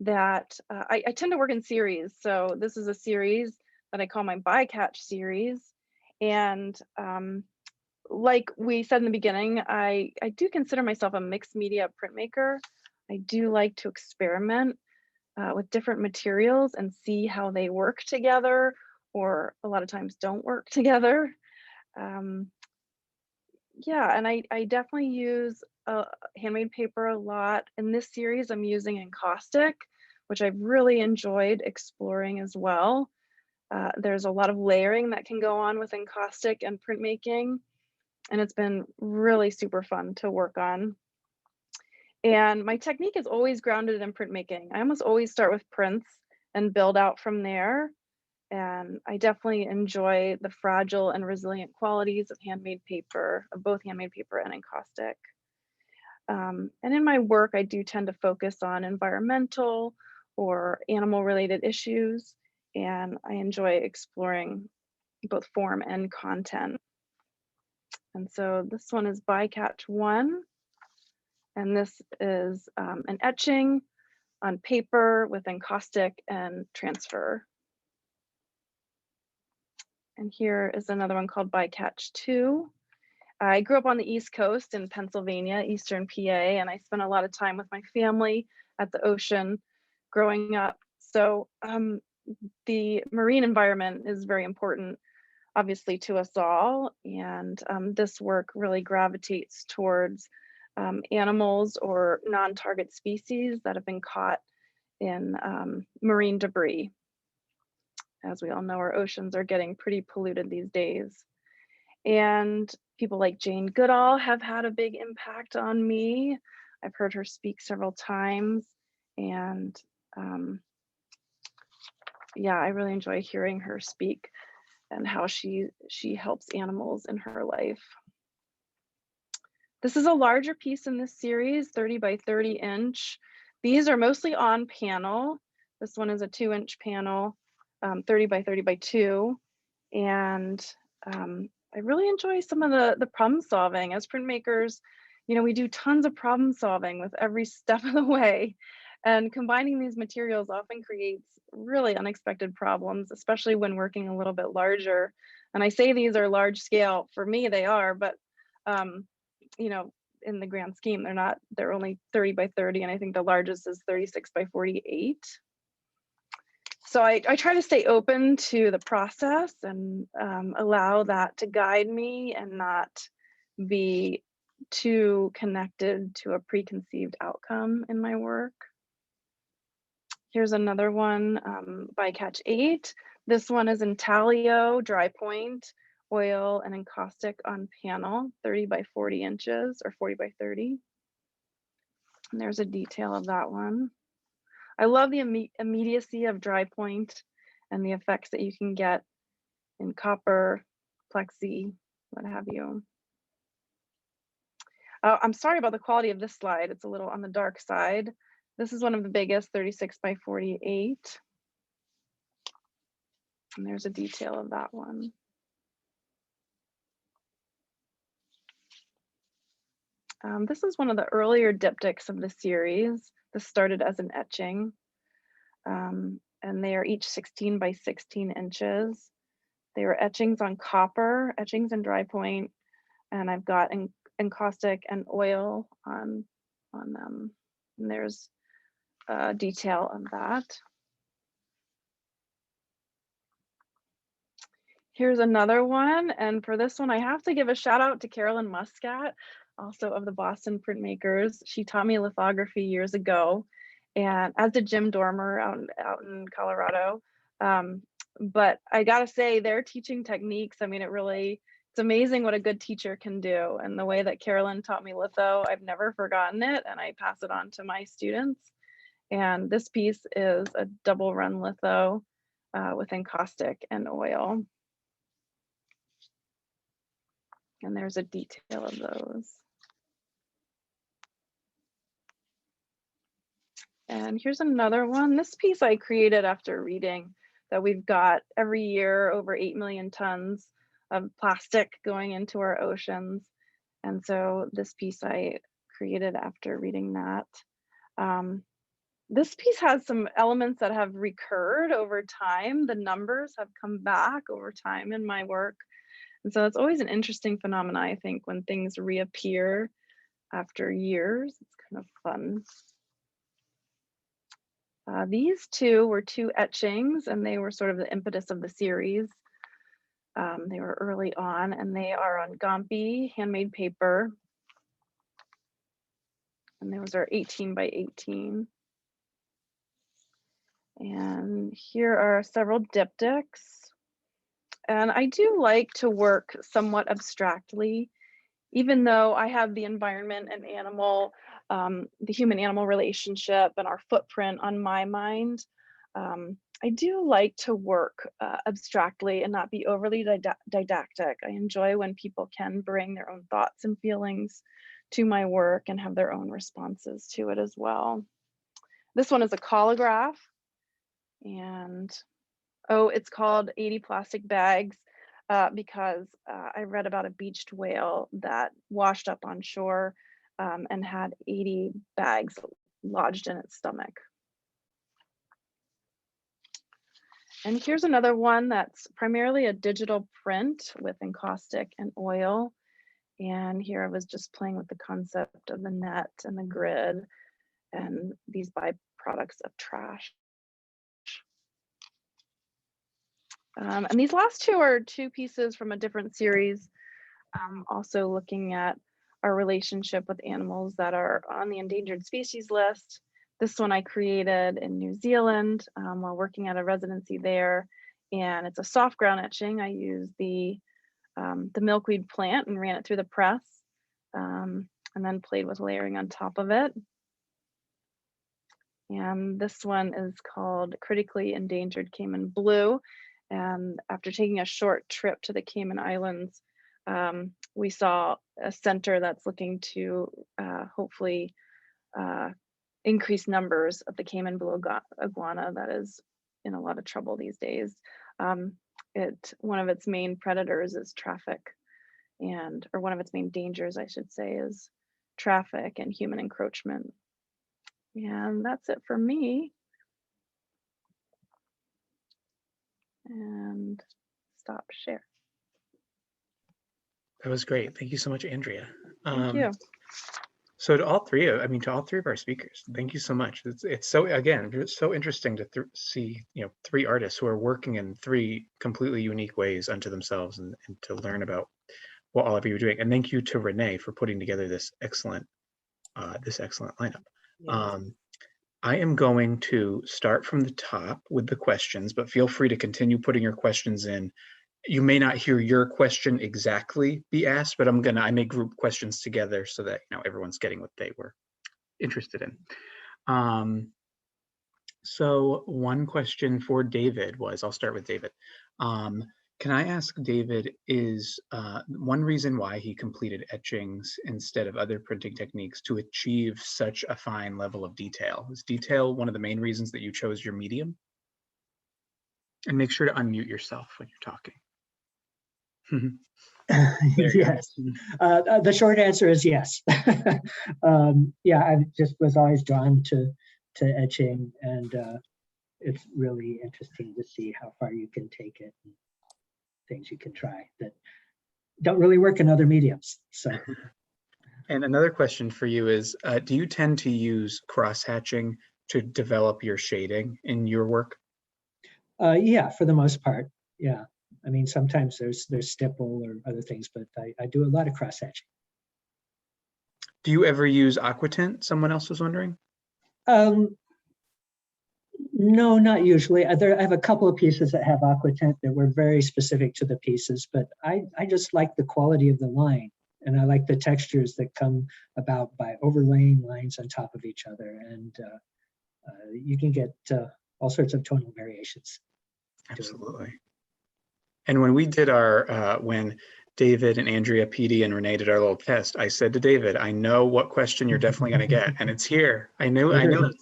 that I tend to work in series. So this is a series that I call my Bycatch series. And like we said in the beginning, I do consider myself a mixed media printmaker. I do like to experiment with different materials and see how they work together, or a lot of times don't work together. Yeah, and I definitely use handmade paper a lot. In this series, I'm using Encaustic, which I've really enjoyed exploring as well. There's a lot of layering that can go on with Encaustic and printmaking, and it's been really super fun to work on. And my technique is always grounded in printmaking. I almost always start with prints and build out from there. And I definitely enjoy the fragile and resilient qualities of handmade paper, of both handmade paper and Encaustic. And in my work, I do tend to focus on environmental or animal related issues. And I enjoy exploring both form and content. And so this one is Bycatch 1. And this is an etching on paper with Encaustic and transfer. And here is another one called Bycatch 2. I grew up on the East Coast in Pennsylvania, Eastern PA, and I spent a lot of time with my family at the ocean growing up. So the marine environment is very important, obviously, to us all. And this work really gravitates towards animals or non-target species that have been caught in marine debris. As we all know, our oceans are getting pretty polluted these days. And people like Jane Goodall have had a big impact on me. I've heard her speak several times. And yeah, I really enjoy hearing her speak and how she helps animals in her life. This is a larger piece in this series, 30 by 30 inch. These are mostly on panel. This one is a 2-inch panel, 30 by 30 by 2. And I really enjoy some of the problem solving. As printmakers, you know, we do tons of problem solving with every step of the way. And combining these materials often creates really unexpected problems, especially when working a little bit larger. And I say these are large scale. For me, they are, but you know, in the grand scheme, they're only 30 by 30, and I think the largest is 36 by 48. So I try to stay open to the process and allow that to guide me and not be too connected to a preconceived outcome in my work. Here's another one, Bycatch 8. This one is intaglio, dry point, oil, and Encaustic on panel, 30 by 40 inches or 40 by 30. And there's a detail of that one. I love the immediacy of dry point and the effects that you can get in copper, plexi, what have you. I'm sorry about the quality of this slide. It's a little on the dark side. This is one of the biggest, 36 by 48. And there's a detail of that one. This is one of the earlier diptychs of the series. This started as an etching. And they are each 16 by 16 inches. They were etchings on copper, etchings in dry point, and I've got encaustic and oil on them. And there's a detail of that. Here's another one, and for this one, I have to give a shout out to Carolyn Muscat, also of the Boston Printmakers. She taught me lithography years ago, and as did Jim Dormer out in Colorado. But I gotta say, their teaching techniques, I mean, it's amazing what a good teacher can do. And the way that Carolyn taught me litho, I've never forgotten it, and I pass it on to my students. And this piece is a double run litho with encaustic and oil. And there's a detail of those. And here's another one. This piece I created after reading that we've got every year over 8 million tons of plastic going into our oceans. And so this piece I created after reading that. This piece has some elements that have recurred over time. The numbers have come back over time in my work. And so it's always an interesting phenomenon, I think, when things reappear after years. It's kind of fun. These two were two etchings, and they were sort of the impetus of the series. They were early on, and they are on Gompi handmade paper. And those are 18 by 18. And here are several diptychs. And I do like to work somewhat abstractly, even though I have the environment and animal, the human-animal relationship and our footprint on my mind. I do like to work abstractly and not be overly didactic. I enjoy when people can bring their own thoughts and feelings to my work and have their own responses to it as well. This one is a collograph, and it's called 80 plastic bags because I read about a beached whale that washed up on shore and had 80 bags lodged in its stomach. And here's another one that's primarily a digital print with encaustic and oil. And here I was just playing with the concept of the net and the grid and these byproducts of trash. And these last two are two pieces from a different series, also looking at our relationship with animals that are on the endangered species list. This one I created in New Zealand while working at a residency there, and it's a soft ground etching. I used the milkweed plant and ran it through the press, and then played with layering on top of it. And this one is called Critically Endangered Cayman Blue. And after taking a short trip to the Cayman Islands, we saw a center that's looking to hopefully increase numbers of the Cayman blue iguana that is in a lot of trouble these days. One of its main predators is traffic, or one of its main dangers, I should say, is traffic and human encroachment. And that's it for me. And stop share. That was great. Thank you so much, Andrea. Thank you. So to all three of our speakers, thank you so much. It's so, again, it's so interesting to see, three artists who are working in three completely unique ways unto themselves, and to learn about what all of you are doing. And thank you to Renee for putting together this excellent lineup. Yes. I am going to start from the top with the questions, but feel free to continue putting your questions in. You may not hear your question exactly be asked, but I may group questions together so that everyone's getting what they were interested in. So one question for David was, I'll start with David. Can I ask David, is one reason why he completed etchings instead of other printing techniques to achieve such a fine level of detail? Is detail one of the main reasons that you chose your medium? And make sure to unmute yourself when you're talking. There you go. Yes. The short answer is yes. Yeah, I just was always drawn to etching, and it's really interesting to see how far you can take it, and things you can try that don't really work in other mediums. So. And another question for you is, do you tend to use cross-hatching to develop your shading in your work? Yeah, for the most part, yeah. I mean, sometimes there's stipple or other things, but I do a lot of cross hatching. Do you ever use Aqua Tint? Someone else was wondering. No, not usually. I have a couple of pieces that have Aqua Tint that were very specific to the pieces, but I just like the quality of the line, and I like the textures that come about by overlaying lines on top of each other, and you can get all sorts of tonal variations. Absolutely. And when we did our, when David and Andrea, PD, and Renee did our little test, I said to David, I know what question you're definitely going to get, and it's here. I knew it.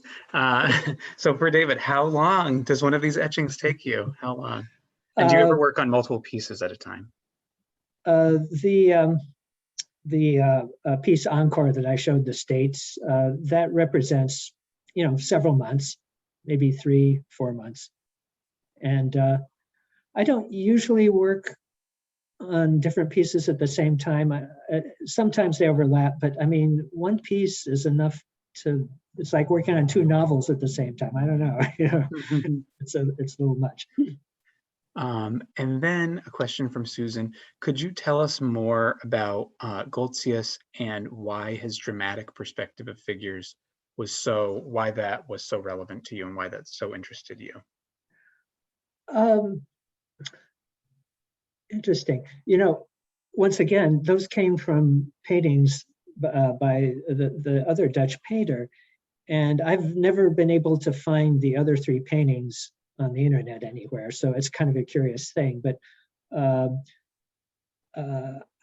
So for David, how long does one of these etchings take you? How long? And do you ever work on multiple pieces at a time? The piece Encore that I showed the States, that represents, several months, maybe 3-4 months. And I don't usually work on different pieces at the same time. Sometimes they overlap, but I mean, one piece is enough to, it's like working on 2 novels at the same time. I don't know, it's a little much. And then a question from Susan. Could you tell us more about Goltzius and why his dramatic perspective of figures why that was so relevant to you and why that so interested you? Interesting. Once again, those came from paintings by the other Dutch painter, and I've never been able to find the other 3 paintings on the internet anywhere, so it's kind of a curious thing. But I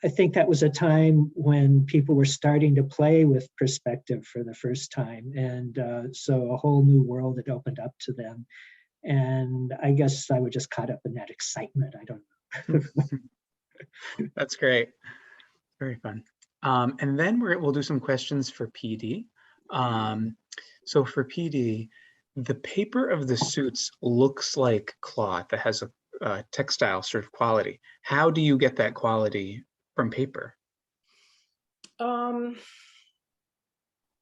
think that was a time when people were starting to play with perspective for the first time, and so a whole new world had opened up to them. And I guess I was just caught up in that excitement. I don't know. That's great. Very fun. And then we'll do some questions for PD. So for PD, the paper of the suits looks like cloth that has a textile sort of quality. How do you get that quality from paper?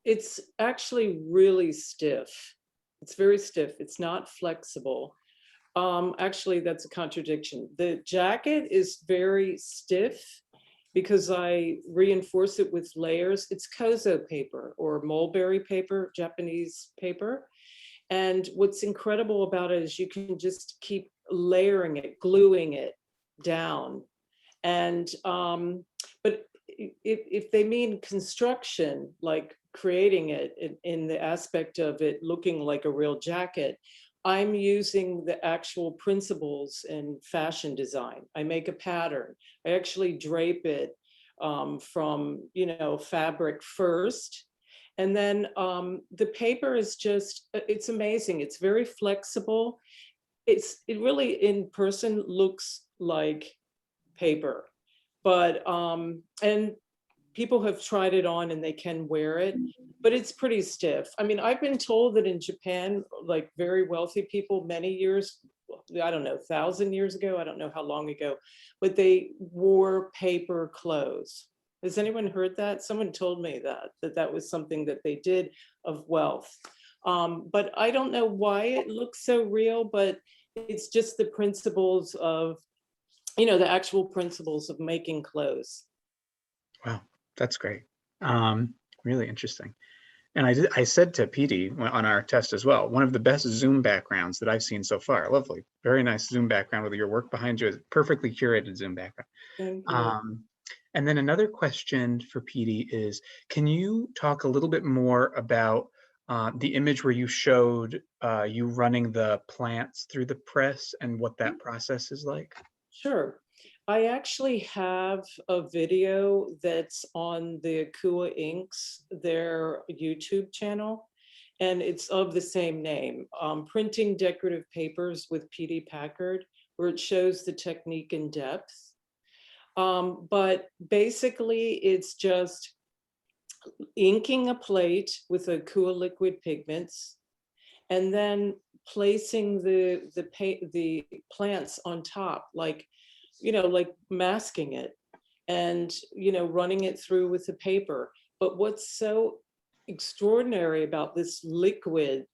It's actually really stiff. It's very stiff. It's not flexible. Actually, that's a contradiction. The jacket is very stiff because I reinforce it with layers. It's kozo paper or mulberry paper, Japanese paper. And what's incredible about it is you can just keep layering it, gluing it down. And, but if they mean construction, like creating it in the aspect of it looking like a real jacket, I'm using the actual principles in fashion design. I make a pattern. I actually drape it from, fabric first. And then the paper is just, it's amazing. It's very flexible. It really in person looks like paper, but, and people have tried it on and they can wear it, but it's pretty stiff. I mean, I've been told that in Japan, like very wealthy people many years, I don't know, 1,000 years ago, I don't know how long ago, but they wore paper clothes. Has anyone heard that? Someone told me that was something that they did of wealth. But I don't know why it looks so real, but it's just the principles of, the actual principles of making clothes. Wow, that's great. Really interesting. And I said to PD on our test as well, one of the best Zoom backgrounds that I've seen so far. Lovely, very nice Zoom background with your work behind you. Is perfectly curated Zoom background. Thank you. And then another question for PD is, can you talk a little bit more about the image where you showed you running the plants through the press and what that process is like? Sure. I actually have a video that's on the Aqua Inks, their YouTube channel, and it's of the same name, Printing Decorative Papers with PD Packard, where it shows the technique in depth. But basically, it's just inking a plate with Aqua liquid pigments, and then placing the plants on top, like, like masking it and, running it through with the paper. But what's so extraordinary about this liquid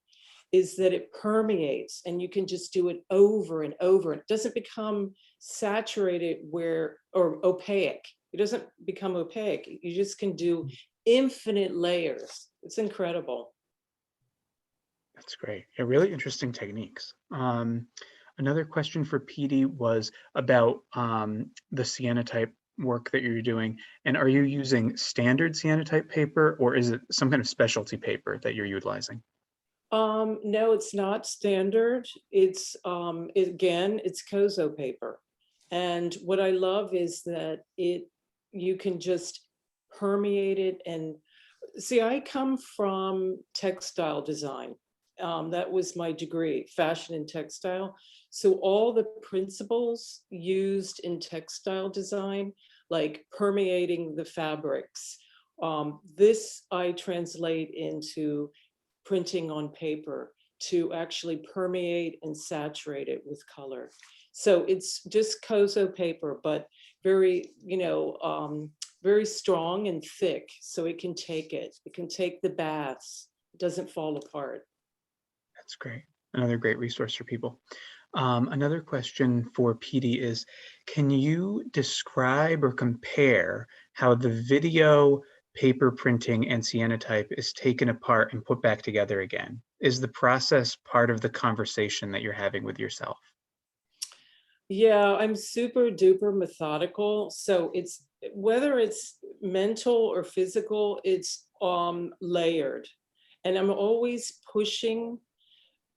is that it permeates, and you can just do it over and over. It doesn't become saturated or opaque. It doesn't become opaque. You just can do infinite layers. It's incredible. That's great. Yeah, really interesting techniques. Another question for PD was about the cyanotype work that you're doing. And are you using standard cyanotype paper, or is it some kind of specialty paper that you're utilizing? No, it's not standard. It's again, it's Kozo paper. And what I love is that you can just permeate it. And see, I come from textile design. That was my degree, fashion and textile. So all the principles used in textile design, like permeating the fabrics, this I translate into printing on paper to actually permeate and saturate it with color. So it's just Kozo paper, but very, very strong and thick, so it can take it. It can take the baths. It doesn't fall apart. That's great. Another great resource for people. Another question for PD is, can you describe or compare how the video, paper printing, and cyanotype is taken apart and put back together again? Is the process part of the conversation that you're having with yourself? Yeah, I'm super duper methodical. So it's, whether it's mental or physical, it's layered. And I'm always pushing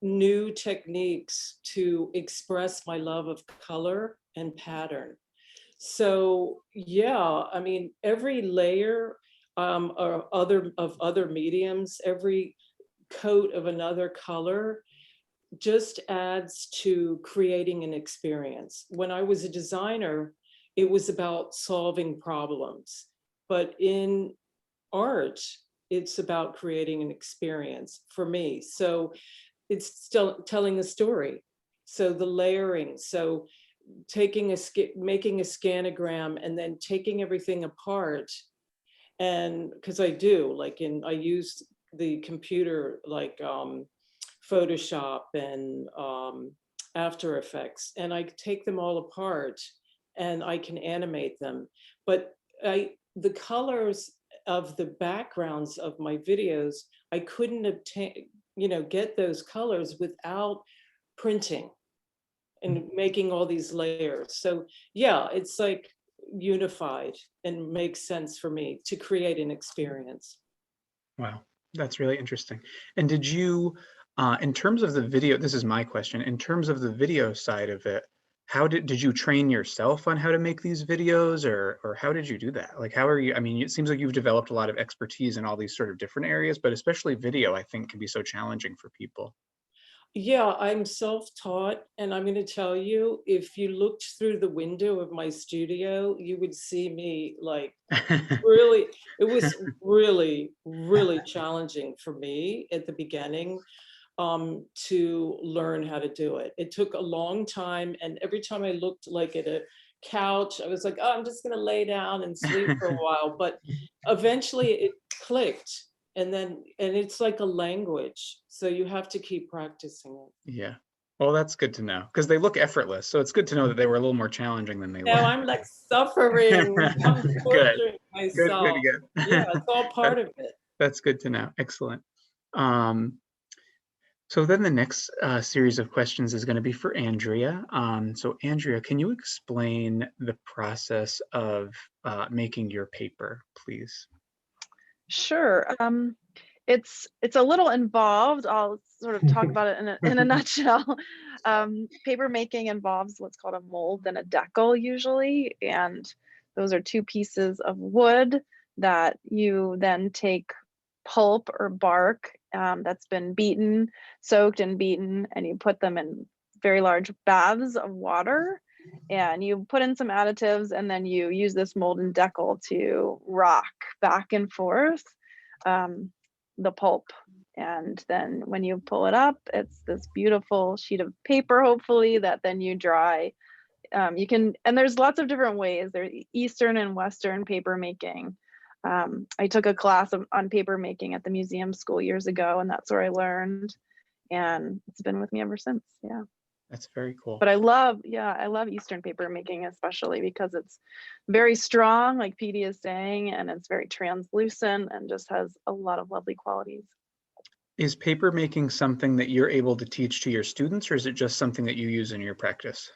new techniques to express my love of color and pattern. So yeah, I mean, every layer or other mediums, every coat of another color just adds to creating an experience. When I was a designer, it was about solving problems, but in art, it's about creating an experience for me. So it's still telling a story. So the layering, so making a scanogram and then taking everything apart. And because I use the computer, like Photoshop and After Effects, and I take them all apart and I can animate them. But the colors of the backgrounds of my videos, I couldn't obtain, get those colors without printing and making all these layers. So yeah, it's like unified and makes sense for me to create an experience. Wow, that's really interesting. And did you, in terms of the video, this is my question, in terms of the video side of it, how did you train yourself on how to make these videos, or how did you do that? Like, how are you, I mean, it seems like you've developed a lot of expertise in all these sort of different areas, but especially video, I think, can be so challenging for people. Yeah, I'm self-taught, and I'm going to tell you, if you looked through the window of my studio, you would see me like really, it was really, really challenging for me at the beginning to learn how to do it. It took a long time, and every time I looked like at a couch, I was like, oh, I'm just going to lay down and sleep for a while. But eventually it clicked. And it's like a language. So you have to keep practicing it. Yeah. Well, that's good to know, because they look effortless. So it's good to know that they were a little more challenging than they Now look. I'm like suffering. I'm Good. torturing myself. Good. Yeah, it's all part of it. That's good to know. Excellent. So then the next series of questions is going to be for Andrea. So Andrea, can you explain the process of making your paper, please? Sure. It's a little involved. I'll sort of talk about it in a nutshell. Paper making involves what's called a mold and a decal usually, and those are two pieces of wood that you then take pulp or bark that's been beaten, soaked and beaten, and you put them in very large baths of water, and you put in some additives, and then you use this mold and decal to rock back and forth the pulp. And then when you pull it up, it's this beautiful sheet of paper, hopefully, that then you dry. You can, and there's lots of different ways. There's Eastern and Western paper making. I took a class on paper making at the museum school years ago, and that's where I learned, and it's been with me ever since. Yeah. That's very cool. But I love Eastern paper making, especially because it's very strong, like PD is saying, and it's very translucent and just has a lot of lovely qualities. Is paper making something that you're able to teach to your students, or is it just something that you use in your practice?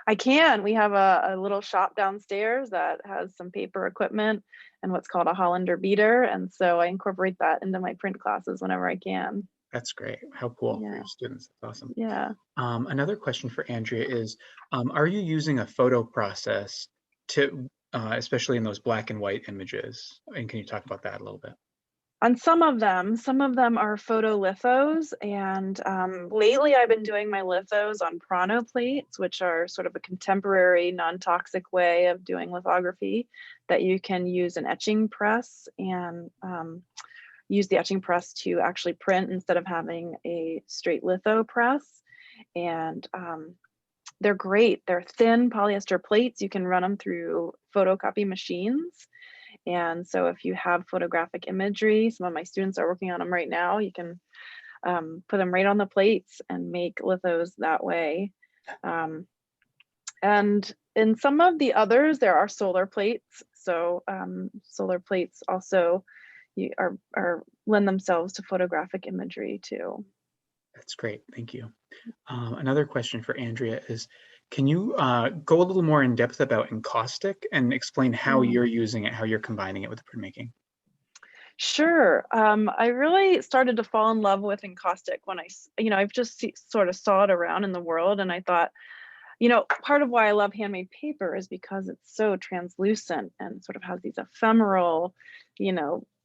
I can. We have a little shop downstairs that has some paper equipment and what's called a Hollander beater. And so I incorporate that into my print classes whenever I can. That's great. How cool for Yeah. your students. That's awesome. Yeah. Another question for Andrea is, are you using a photo process to, especially in those black and white images? And can you talk about that a little bit? On some of them are photolithos, and lately I've been doing my lithos on prano plates, which are sort of a contemporary non-toxic way of doing lithography that you can use an etching press and use the etching press to actually print instead of having a straight litho press. And they're great. They're thin polyester plates. You can run them through photocopy machines. And so if you have photographic imagery, some of my students are working on them right now, you can put them right on the plates and make lithos that way. And in some of the others, there are solar plates. So solar plates also lend themselves to photographic imagery too. That's great. Thank you. Another question for Andrea is, can you go a little more in depth about Encaustic and explain how you're using it, how you're combining it with the printmaking? Sure. I really started to fall in love with Encaustic when I've just sort of saw it around in the world, and I thought, part of why I love handmade paper is because it's so translucent and sort of has these ephemeral,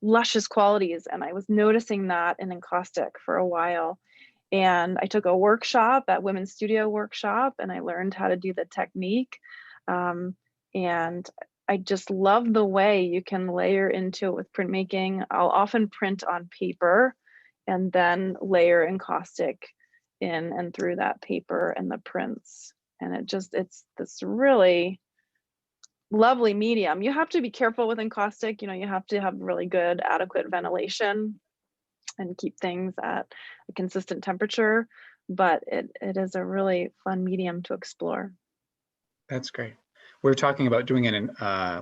luscious qualities. And I was noticing that in Encaustic for a while. And I took a workshop at Women's Studio Workshop, and I learned how to do the technique. And I just love the way you can layer into it with printmaking. I'll often print on paper and then layer Encaustic in and through that paper and the prints. And it's this really lovely medium. You have to be careful with Encaustic. You have to have really good, adequate ventilation and keep things at a consistent temperature, but it is a really fun medium to explore. That's great. We're talking about doing it in,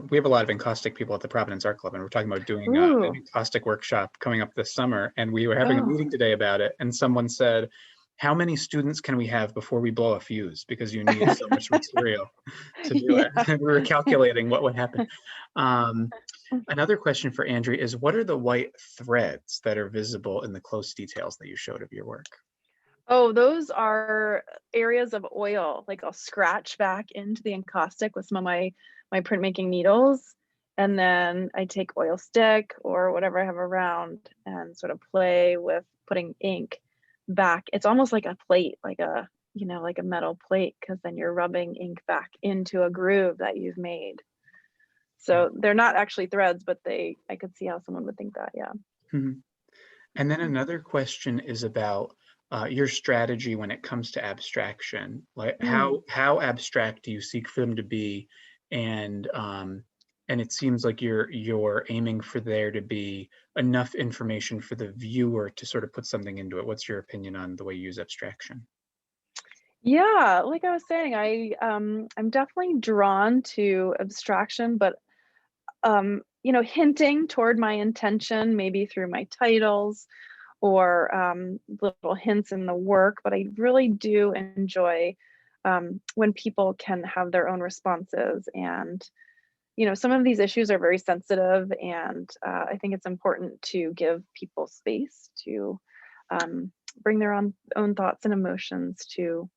we have a lot of Encaustic people at the Providence Art Club, and we're talking about doing an Encaustic workshop coming up this summer. And we were having a meeting today about it, and someone said, how many students can we have before we blow a fuse? Because you need so much material to do it. And we were calculating what would happen. Another question for Andrea is, what are the white threads that are visible in the close details that you showed of your work? Oh, those are areas of oil. Like I'll scratch back into the Encaustic with some of my printmaking needles, and then I take oil stick or whatever I have around and sort of play with putting ink back. It's almost like a plate, like a metal plate, because then you're rubbing ink back into a groove that you've made. So they're not actually threads, but I could see how someone would think that, yeah. Mm-hmm. And then another question is about your strategy when it comes to abstraction. Like how abstract do you seek for them to be? And it seems like you're aiming for there to be enough information for the viewer to sort of put something into it. What's your opinion on the way you use abstraction? Yeah, like I was saying, I'm definitely drawn to abstraction, but hinting toward my intention, maybe through my titles or little hints in the work. But I really do enjoy when people can have their own responses and some of these issues are very sensitive, and I think it's important to give people space to bring their own thoughts and emotions to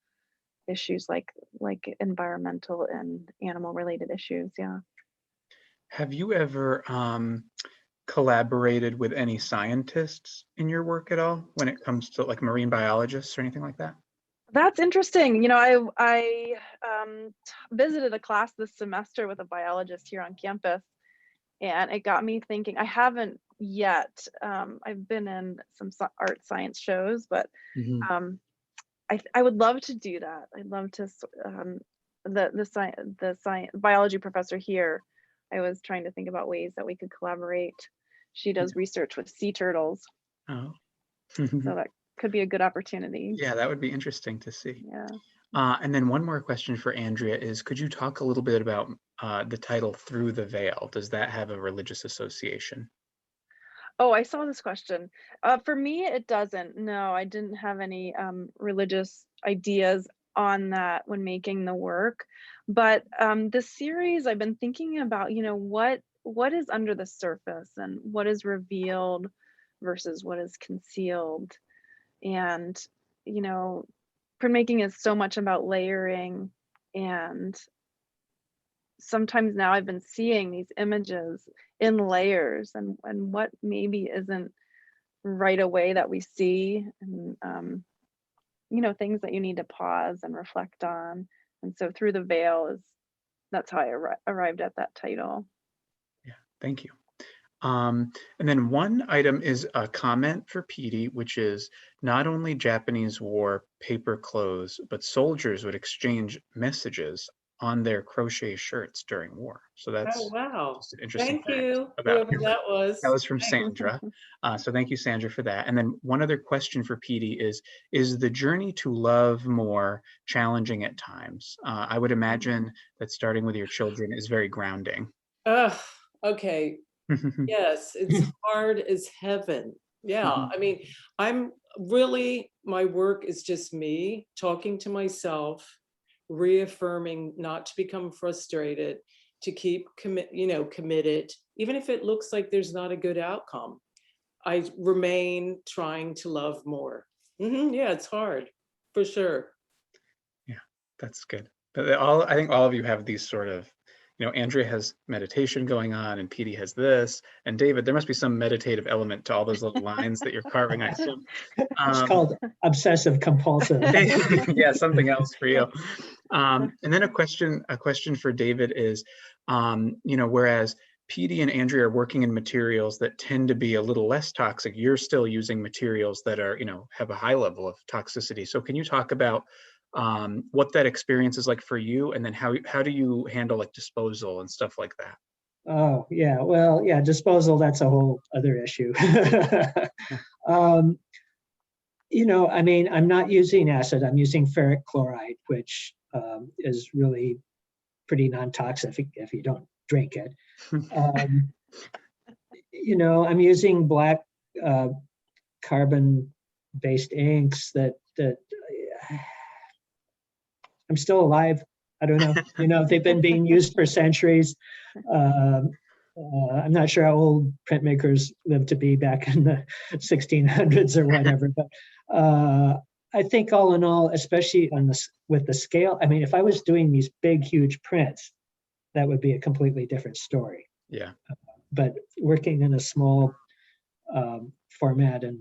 issues like environmental and animal related issues. Yeah. Have you ever collaborated with any scientists in your work at all when it comes to like marine biologists or anything like that? That's interesting. I visited a class this semester with a biologist here on campus, and it got me thinking. I haven't yet. I've been in some art science shows, but Mhm. I would love to do that. I'd love to. The science biology professor here, I was trying to think about ways that we could collaborate. She does research with sea turtles, Oh. so that could be a good opportunity. Yeah, that would be interesting to see. Yeah. And then one more question for Andrea is, could you talk a little bit about the title Through the Veil? Does that have a religious association? Oh, I saw this question. For me, it doesn't. No, I didn't have any religious ideas on that when making the work. But this series, I've been thinking about, what is under the surface and what is revealed versus what is concealed. And, printmaking is so much about layering, and sometimes now I've been seeing these images in layers, and what maybe isn't right away that we see, and things that you need to pause and reflect on. And so Through the Veil that's how I arrived at that title. Yeah, thank you. And then one item is a comment for Petey, which is not only Japanese wore paper clothes, but soldiers would exchange messages on their crochet shirts during war. So Oh, that's wow. just an interesting Thank fact you, about whoever that was. that was from Thanks. Sandra. So thank you, Sandra, for that. And then one other question for Petey is the journey to love more challenging at times? I would imagine that starting with your children is very grounding. Ugh, okay. Yes, it's hard as heaven. Yeah, I mean, my work is just me talking to myself, reaffirming not to become frustrated, to keep committed, even if it looks like there's not a good outcome. I remain trying to love more. Yeah, it's hard, for sure. Yeah, that's good. But I think all of you have these sort of, Andrea has meditation going on, and Petey has this, and David, there must be some meditative element to all those little lines that you're carving, I assume. It's called obsessive compulsive. Yeah, something else for you. And then a question for David is, whereas Petey and Andrea are working in materials that tend to be a little less toxic, you're still using materials that are, have a high level of toxicity. So can you talk about what that experience is like for you, and then how do you handle like disposal and stuff like that? Oh, yeah. Well, yeah, disposal, that's a whole other issue. I mean, I'm not using acid, I'm using ferric chloride, which is really pretty non-toxic if you don't drink it. I'm using black carbon-based inks that I'm still alive. I don't know. They've been being used for centuries. I'm not sure how old printmakers lived to be back in the 1600s or whatever, but I think all in all, especially with the scale, I mean, if I was doing these big, huge prints, that would be a completely different story. Yeah. But working in a small format and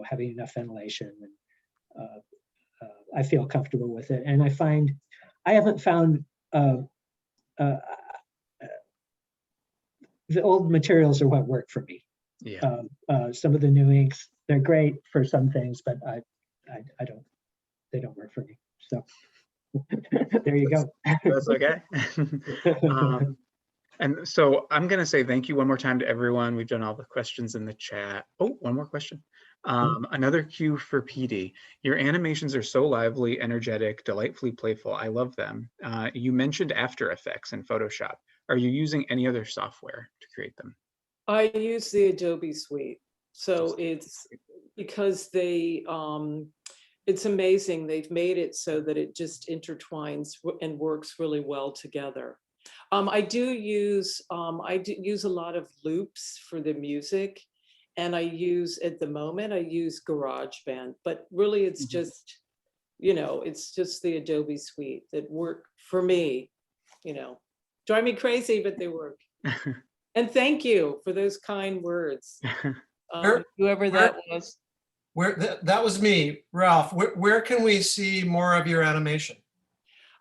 having enough ventilation, and I feel comfortable with it. And I haven't found the old materials are what work for me. Yeah. Some of the new inks, they're great for some things, but they don't work for me. So there you go. That's okay. And so I'm going to say thank you one more time to everyone. We've done all the questions in the chat. Oh, one more question. Another cue for PD. Your animations are so lively, energetic, delightfully playful. I love them. You mentioned After Effects and Photoshop. Are you using any other software to create them? I use the Adobe suite. So it's because it's amazing. They've made it so that it just intertwines and works really well together. I do use a lot of loops for the music, and at the moment I use GarageBand, but really it's just, it's just the Adobe suite that work for me, drive me crazy, but they work. And thank you for those kind words. Whoever that was. That was me, Ralph. Where can we see more of your animation?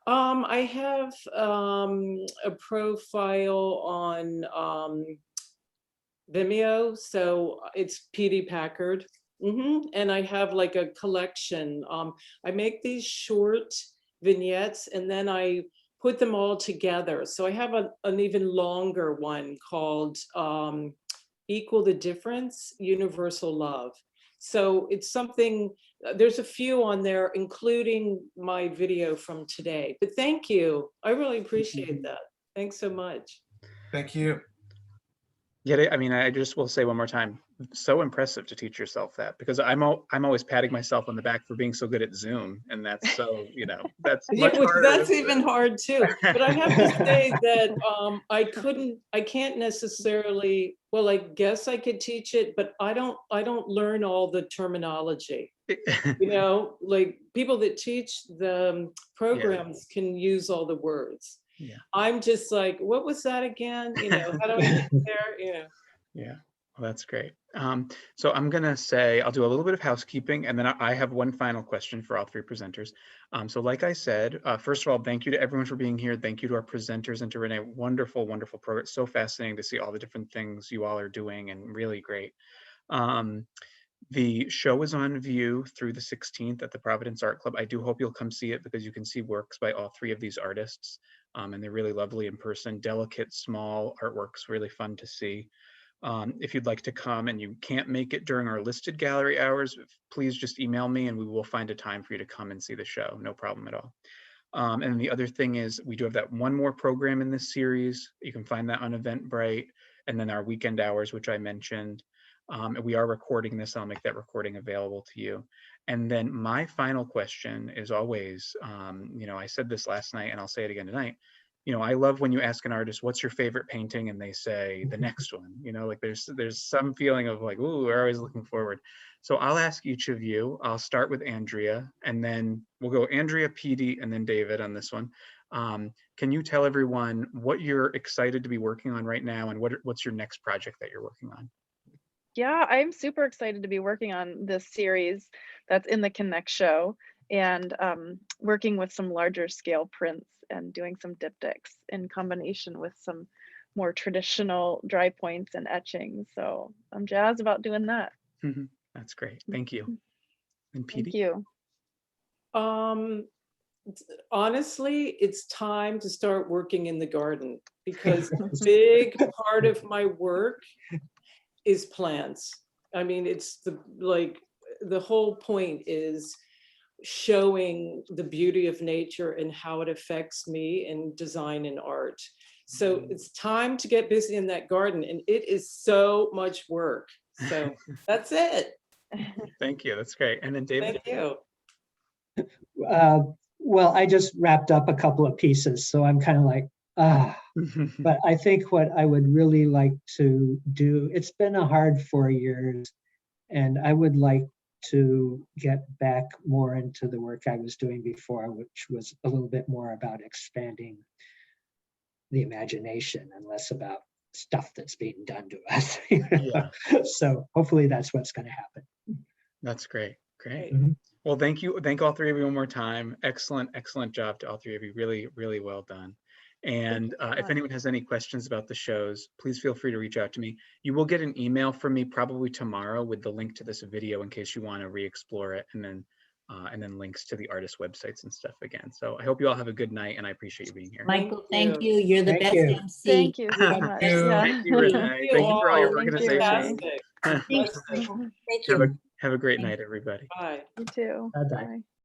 I have a profile on Vimeo, so it's PD Packard. And I have like a collection. I make these short vignettes and then I put them all together. So I have an even longer one called Equal the Difference, Universal Love. So it's something, there's a few on there, including my video from today. But thank you. I really appreciate that. Thanks so much. Thank you. Yeah, I mean, I just will say one more time, so impressive to teach yourself that, because I'm always patting myself on the back for being so good at Zoom, and that's so, that's much harder. That's even hard too. But I have to say that I can't necessarily, well, I guess I could teach it, but I don't learn all the terminology. Like people that teach the programs can use all the words. Yeah. I'm just like, what was that again? How do I get there? Yeah, well, that's great. So I'm gonna say, I'll do a little bit of housekeeping, and then I have one final question for all three presenters. So like I said, first of all, thank you to everyone for being here. Thank you to our presenters and to Renee. Wonderful, wonderful program. It's so fascinating to see all the different things you all are doing, and really great. The show is on view through the 16th at the Providence Art Club. I do hope you'll come see it, because you can see works by all three of these artists. And they're really lovely in person, delicate, small artworks, really fun to see. If you'd like to come and you can't make it during our listed gallery hours, please just email me and we will find a time for you to come and see the show. No problem at all. And the other thing is, we do have that one more program in this series. You can find that on Eventbrite, and then our weekend hours, which I mentioned. We are recording this. I'll make that recording available to you. And then my final question is always, I said this last night and I'll say it again tonight. I love when you ask an artist, what's your favorite painting? And they say the next one, like there's some feeling of like, ooh, we're always looking forward. So I'll ask each of you. I'll start with Andrea, and then we'll go Andrea, PD, and then David on this one. Can you tell everyone what you're excited to be working on right now, and what's your next project that you're working on? Yeah, I'm super excited to be working on this series that's in the Connect show, and working with some larger scale prints and doing some diptychs in combination with some more traditional dry points and etching. So I'm jazzed about doing that. That's great. Thank you. And PD? Thank you. Honestly, it's time to start working in the garden, because a big part of my work is plants. I mean, it's the whole point is showing the beauty of nature and how it affects me in design and art. So it's time to get busy in that garden, and it is so much work. So that's it. Thank you. That's great. And then David? Thank you. Well, I just wrapped up a couple of pieces, so I'm kind of like, but I think what I would really like to do, it's been a hard 4 years, and I would like to get back more into the work I was doing before, which was a little bit more about expanding the imagination and less about stuff that's being done to us. Yeah. So hopefully that's what's going to happen. That's great. Great. Mhm. Well, thank you. Thank all three of you one more time. Excellent, excellent job to all three of you. Really, really well done. And if anyone has any questions about the shows, please feel free to reach out to me. You will get an email from me probably tomorrow with the link to this video in case you want to re-explore it, and then links to the artist websites and stuff again. So I hope you all have a good night, and I appreciate you being here. Michael, thank you. You're the Thank best you. MC. Thank you so much. Yeah. Thank you, Renee. Thank you for all your Thank you. organization. Fantastic. Thank you. Fantastic. Thank you. Have a great night, everybody. Bye. You too. Bye-bye. Bye.